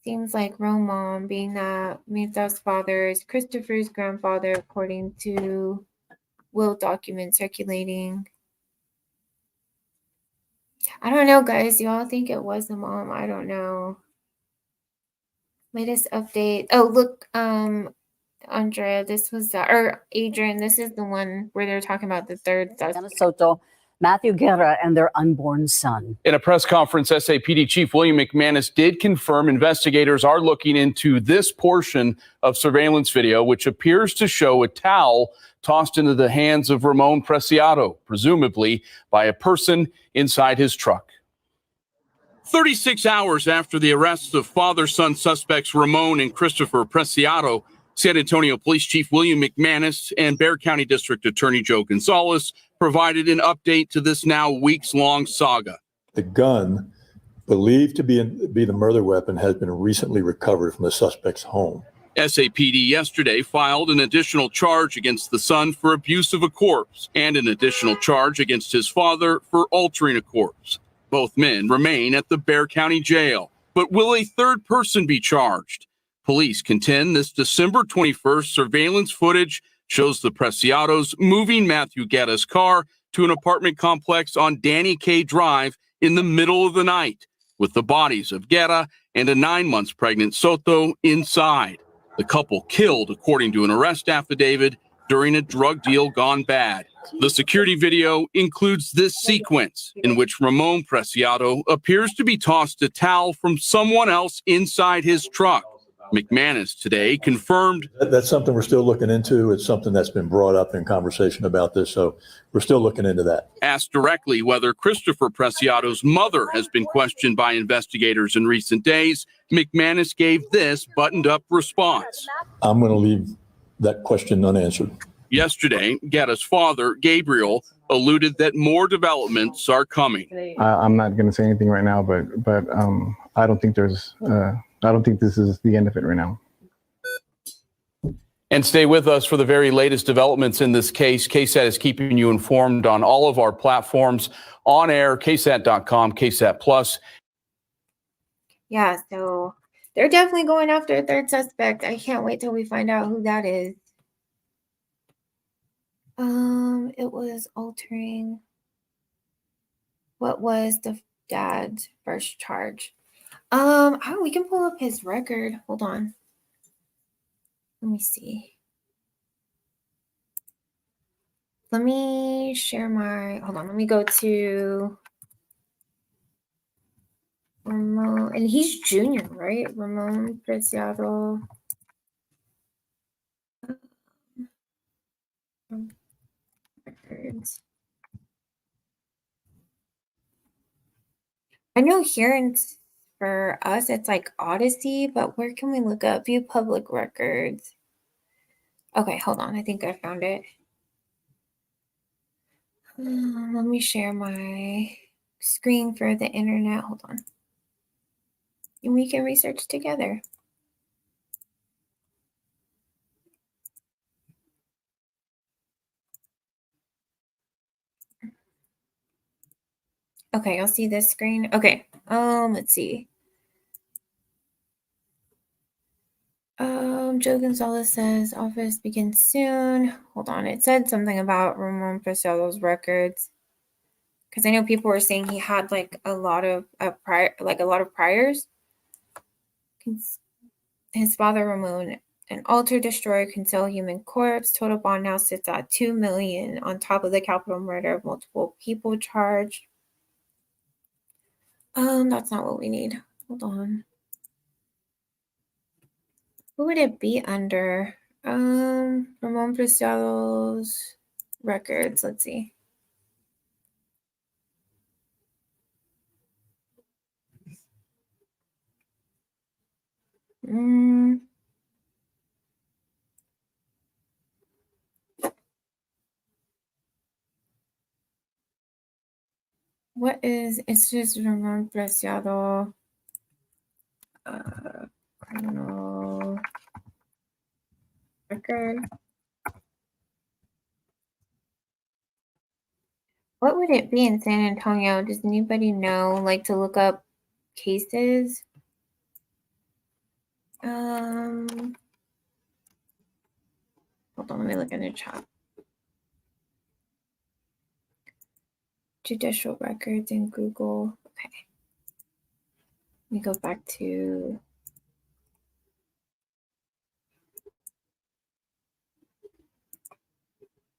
Seems like real mom, being that Mirta's father is Christopher's grandfather, according to will documents circulating. I don't know, guys. Y'all think it was the mom? I don't know. Latest update. Oh, look, Andrea, this was or Adrian, this is the one where they're talking about the third Soto, Matthew Guerra, and their unborn son. In a press conference, SAPD Chief William McManus did confirm investigators are looking into this portion of surveillance video, which appears to show a towel tossed into the hands of Ramon Preciado, presumably by a person inside his truck. 36 hours after the arrests of father-son suspects Ramon and Christopher Preciado, San Antonio Police Chief William McManus and Bexar County District Attorney Joe Gonzalez provided an update to this now weeks-long saga. The gun, believed to be the murder weapon, has been recently recovered from the suspect's home. SAPD yesterday filed an additional charge against the son for abuse of a corpse and an additional charge against his father for altering a corpse. Both men remain at the Bexar County Jail. But will a third person be charged? Police contend this December 21st surveillance footage shows the Preciados moving Matthew Guerra's car to an apartment complex on Danny K. Drive in the middle of the night, with the bodies of Guerra and a 9 months pregnant Soto inside. The couple killed, according to an arrest affidavit, during a drug deal gone bad. The security video includes this sequence in which Ramon Preciado appears to be tossed a towel from someone else inside his truck. McManus today confirmed That's something we're still looking into. It's something that's been brought up in conversation about this, so we're still looking into that. Asked directly whether Christopher Preciado's mother has been questioned by investigators in recent days, McManus gave this buttoned-up response. I'm going to leave that question unanswered. Yesterday, Guerra's father, Gabriel, alluded that more developments are coming. I'm not going to say anything right now, but I don't think I don't think this is the end of it right now. And stay with us for the very latest developments in this case. KSAT is keeping you informed on all of our platforms, on air, ksat.com, KSAT Plus. Yeah, so they're definitely going after a third suspect. I can't wait till we find out who that is. It was altering. What was the dad's first charge? Oh, we can pull up his record. Hold on. Let me see. Let me share my, hold on, let me go to Ramon, and he's junior, right? Ramon Preciado. Records. I know here for us it's like Odyssey, but where can we look up view public records? Okay, hold on. I think I found it. Let me share my screen for the internet. Hold on. And we can research together. Okay, I'll see this screen. Okay. Let's see. Joe Gonzalez says office begins soon. Hold on. It said something about Ramon Preciado's records. Because I know people were saying he had like a lot of priors. His father Ramon, an altar destroyer, conceal human corpse. Total bond now sits at $2 million on top of the capital murder of multiple people charged. That's not what we need. Hold on. Who would it be under? Ramon Preciado's records. Let's see. What is, it's just Ramon Preciado, criminal record. What would it be in San Antonio? Does anybody know, like, to look up cases? Hold on, let me look in the chat. Judicial records in Google. Okay. Let me go back to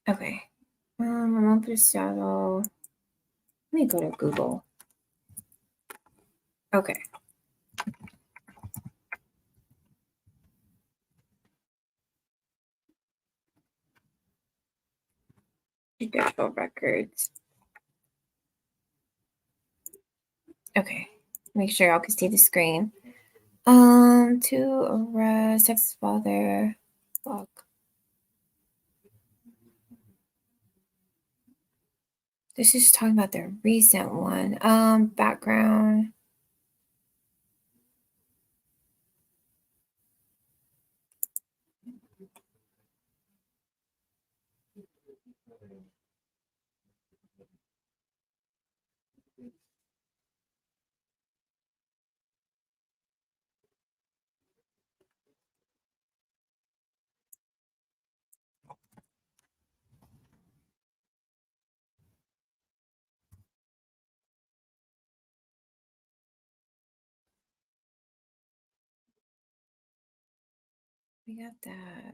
okay. Ramon Preciado. Let me go to Google. Okay. Judicial records. Okay. Make sure y'all can see the screen. To arrest ex-father. Fuck. This is talking about the recent one. Background. We got that.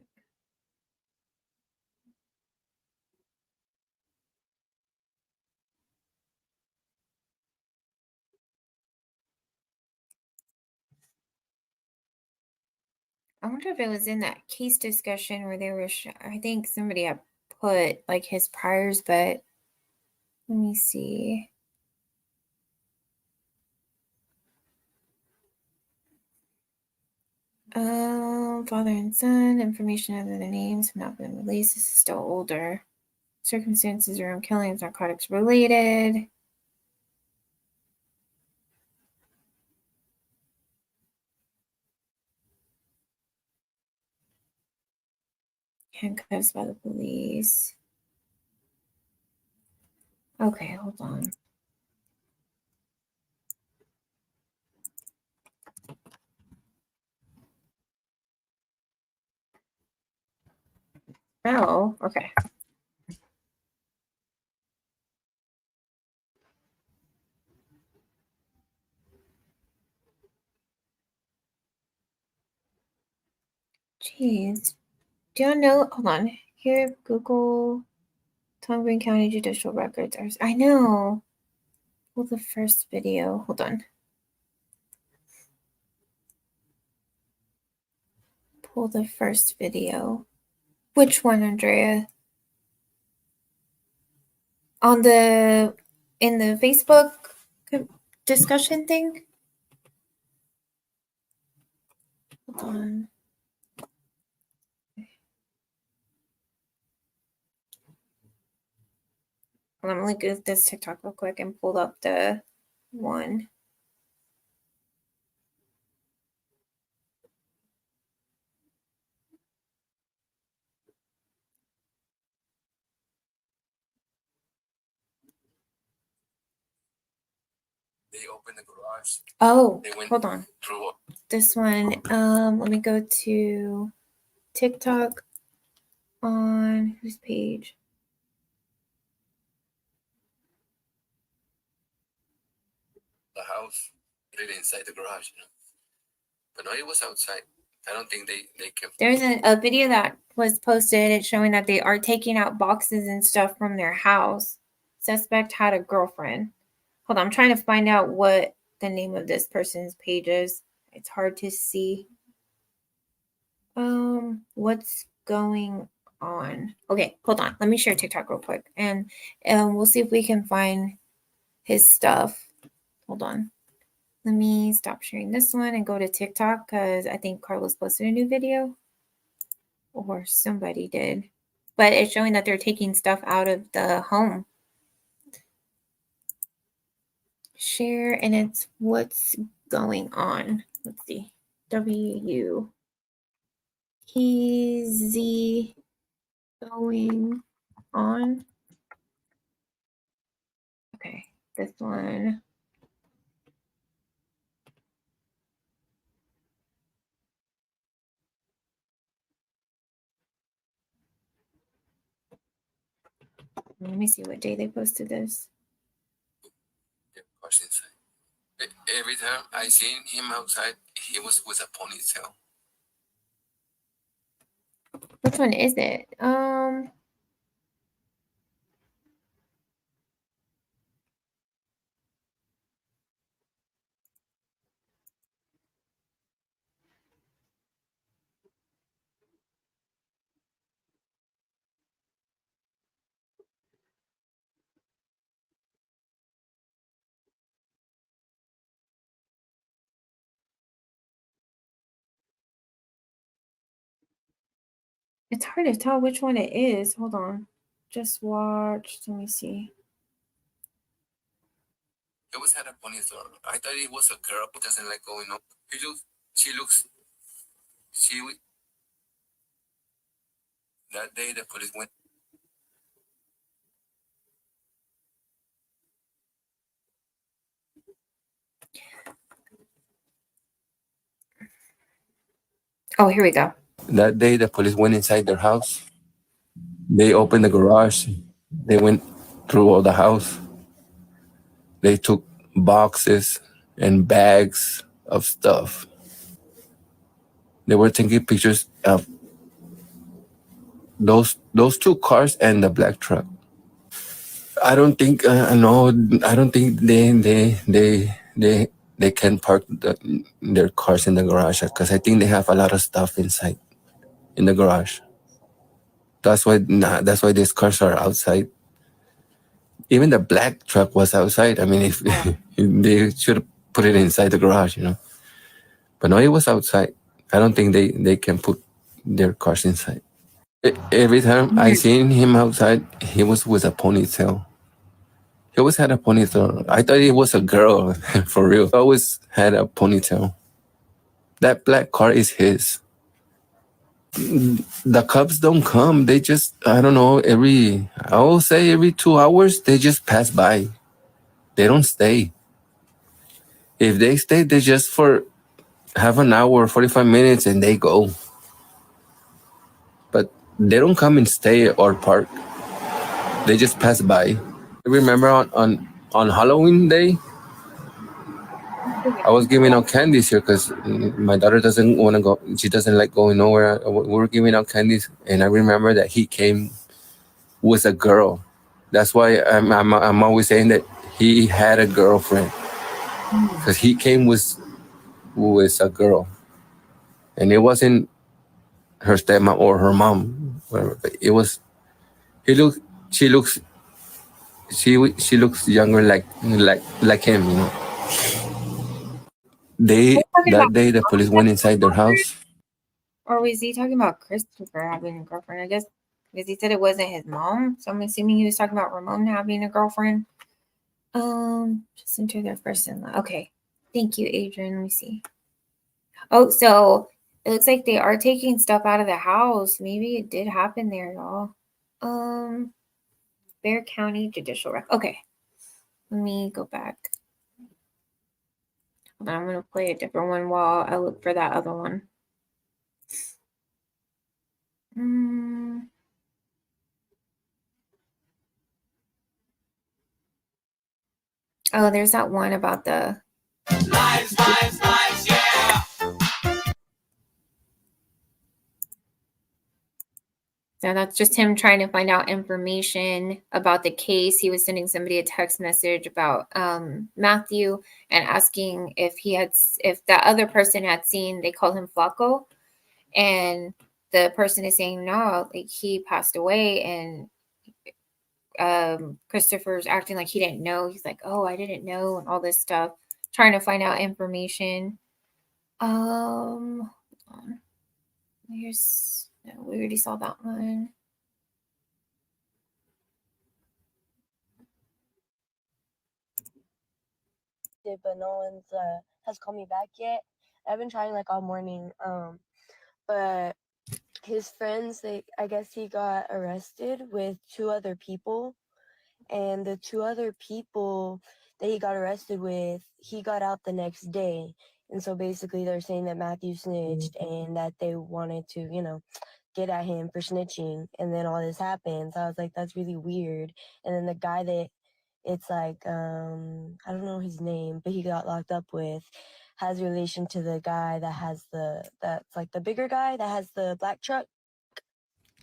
I wonder if it was in that case discussion where they were, I think somebody had put like his priors, but let me see. Father and son, information other than names have not been released. This is still older. Circumstances around killings, narcotics related. Handcuffs by the police. Okay, hold on. Oh, okay. Jeez. Do you know? Hold on. Here, Google Tom Green County Judicial Records. I know. Well, the first video. Hold on. pull the first video. Which one, Andrea? In the Facebook discussion thing? Hold on. I'm gonna look at this TikTok real quick and pull up the one. They opened the garage. Oh, They went hold on. through This one. Let me go to TikTok on whose page? the house, put it inside the garage, you know. But no, it was outside. I don't think they can. There's a video that was posted. It's showing that they are taking out boxes and stuff from their house. Suspect had a girlfriend. Hold on, I'm trying to find out what the name of this person's page is. It's hard to see. What's going on? Okay, hold on. Let me share TikTok real quick, and we'll see if we can find his stuff. Hold on. Let me stop sharing this one and go to TikTok because I think Carlos posted a new video, or somebody did. But it's showing that they're taking stuff out of the home. Share, and it's what's going on. Let's see. Easy going on. Okay, this one. Let me see what day they posted this. Cars inside. Every time I seen him outside, he was with a ponytail. Which one is it? It's hard to tell which one it is. Hold on. Just watched. Let me see. He always had a ponytail. I thought it was a girl who doesn't like going up. That day the police went. Oh, here we go. That day the police went inside their house. They opened the garage. They went through all the house. They took boxes and bags of stuff. They were taking pictures of those two cars and the black truck. I don't think I don't think they can park their cars in the garage because I think they have a lot of stuff inside in the garage. That's why these cars are outside. Even the black truck was outside. I mean, if they should have put it inside the garage, you know. But no, it was outside. I don't think they can put their cars inside. Every time I seen him outside, he was with a ponytail. He always had a ponytail. I thought it was a girl, for real. He always had a ponytail. That black car is his. The cops don't come. They just, I don't know, I will say every 2 hours, they just pass by. They don't stay. If they stay, they just for half an hour, 45 minutes, and they go. But they don't come and stay or park. They just pass by. I remember on Halloween day, I was giving out candies here because my daughter doesn't want to go. She doesn't like going nowhere. We were giving out candies, and I remember that he came with a girl. That's why I'm always saying that he had a girlfriend because he came with a girl, and it wasn't her stepmom or her mom, whatever. But it was, he looks, she looks, she looks younger, like him, you know. That day the police went inside their house. Or was he talking about Christopher having a girlfriend? I guess because he said it wasn't his mom, so I'm assuming he was talking about Ramon having a girlfriend. Just enter their first in law. Okay, thank you, Adrian. Let me see. Oh, so it looks like they are taking stuff out of the house. Maybe it did happen there, y'all. Bexar County Judicial Rec. Okay, let me go back. I'm gonna play a different one while I look for that other one. Oh, there's that one about the Lives, yeah. So that's just him trying to find out information about the case. He was sending somebody a text message about Matthew and asking if that other person had seen, they called him Flaco. And the person is saying, no, like he passed away. And Christopher's acting like he didn't know. He's like, oh, I didn't know, and all this stuff, trying to find out information. Hold on. We already saw that one. But no one's has called me back yet. I've been trying like all morning. But his friends, I guess he got arrested with 2 other people, and the 2 other people that he got arrested with, he got out the next day. And so basically they're saying that Matthew snitched and that they wanted to, get at him for snitching. And then all this happens. I was like, that's really weird. And then the guy that it's like, I don't know his name, but he got locked up with, has relation to the guy that's like the bigger guy that has the black truck.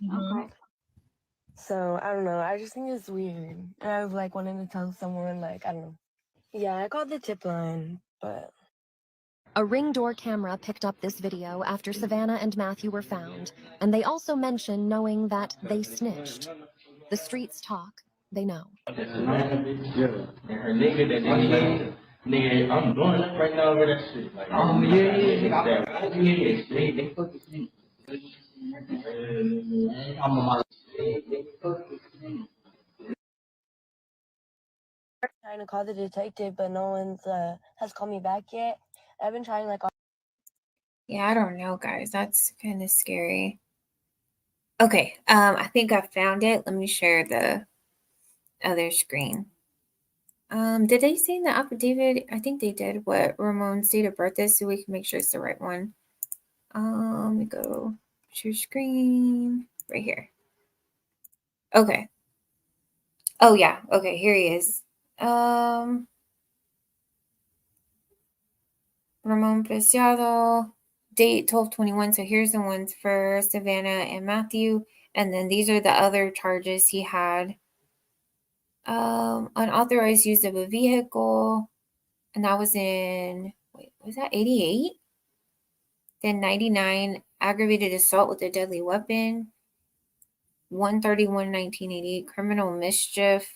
Okay. So I don't know. I just think it's weird. And I was like wanting to tell someone, like, I don't know. Yeah, I called the tip line, but A Ring door camera picked up this video after Savanah and Matthew were found, and they also mention knowing that they snitched. The streets talk, they know. And her nigga that nigga, I'm blowing up right now over that shit. Like, oh yeah, they fucking sleep. I'm on my. trying to call the detective, but no one's has called me back yet. I've been trying like. Yeah, I don't know, guys. That's kind of scary. Okay, I think I found it. Let me share the other screen. Did they say in the affidavit? I think they did. What Ramon's date of birth is, so we can make sure it's the right one. Let me go share screen right here. Okay. Oh yeah. Okay, here he is. Ramon Preciado, date 12/21. So here's the ones for Savanah and Matthew. And then these are the other charges he had. Unauthorized use of a vehicle. And that was in, wait, was that 88? Then 99, aggravated assault with a deadly weapon. 131, 1988, criminal mischief.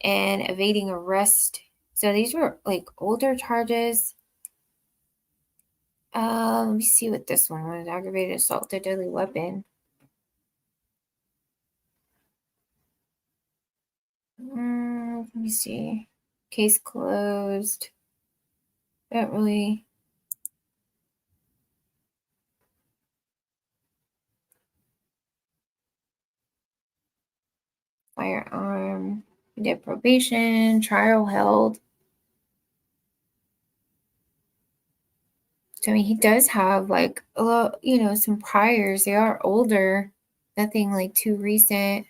And evading arrest. So these were like older charges. Let me see what this one was. Aggravated assault with a deadly weapon. Let me see. Case closed. Don't really. Firearm. We did probation. Trial held. So I mean, he does have like some priors. They are older. Nothing like too recent.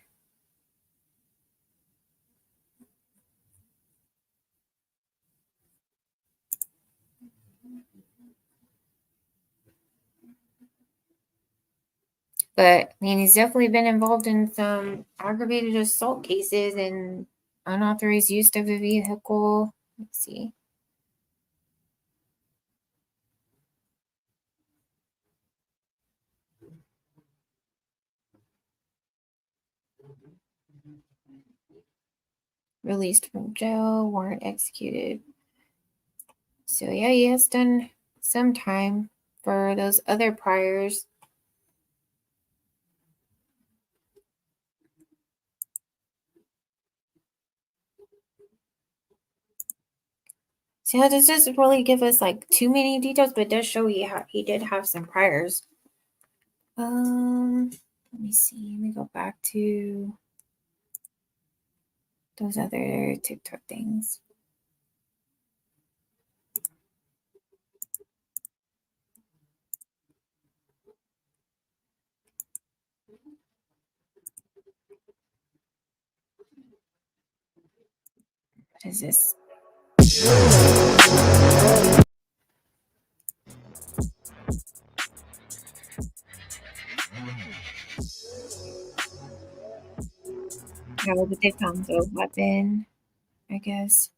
But I mean, he's definitely been involved in some aggravated assault cases and unauthorized use of a vehicle. Let's see. released from jail, warrant executed. So yeah, he has done some time for those other priors. So yeah, this doesn't really give us like too many details, but it does show he did have some priors. Let me see. Let me go back to those other TikTok things. What is this? No, but they found the weapon, I guess.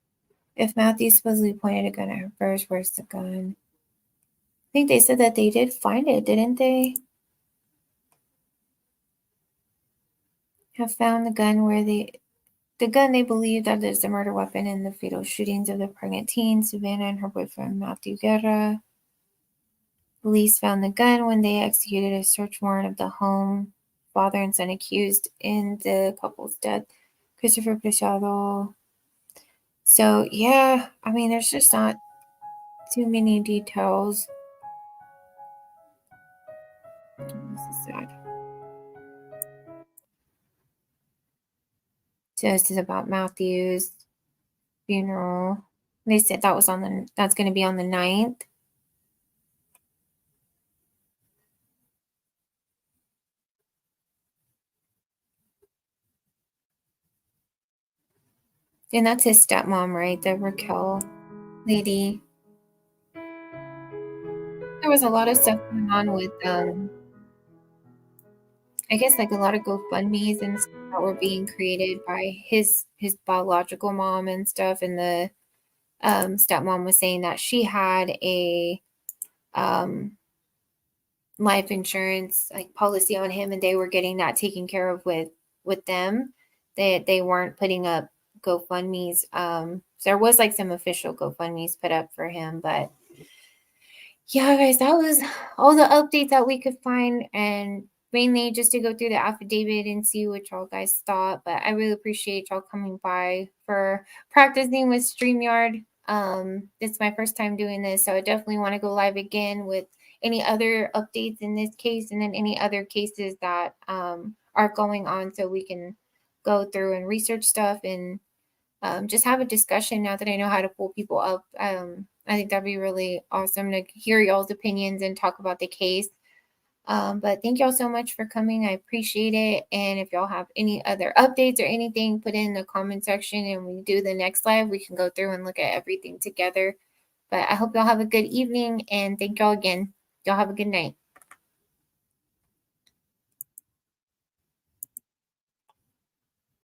If Matthew supposedly pointed a gun at her first, where's the gun? I think they said that they did find it, didn't they? Have found the gun the gun they believe that is the murder weapon in the fatal shootings of the pregnant teen, Savanah, and her boyfriend, Matthew Guerra. Police found the gun when they executed a search warrant of the home. Father and son accused in the couple's death, Christopher Preciado. So, yeah, I mean, there's just not too many details. This is sad. So this is about Matthew's funeral. They said that's going to be on the 9th. And that's his stepmom, right? The Raquel lady. There was a lot of stuff going on with, I guess, like a lot of GoFundMes and stuff that were being created by his biological mom and stuff. And the stepmom was saying that she had a life insurance like policy on him, and they were getting that taken care of with them. They weren't putting up GoFundMes. So there was like some official GoFundMes put up for him, but yeah, guys, that was all the updates that we could find, and mainly just to go through the affidavit and see what y'all guys thought. But I really appreciate y'all coming by for practicing with StreamYard. It's my first time doing this, so I definitely want to go live again with any other updates in this case, and then any other cases that are going on, so we can go through and research stuff and just have a discussion now that I know how to pull people up. I think that'd be really awesome to hear y'all's opinions and talk about the case. But thank y'all so much for coming. I appreciate it. And if y'all have any other updates or anything, put it in the comment section, and we do the next live, we can go through and look at everything together. But I hope y'all have a good evening, and thank y'all again. Y'all have a good night.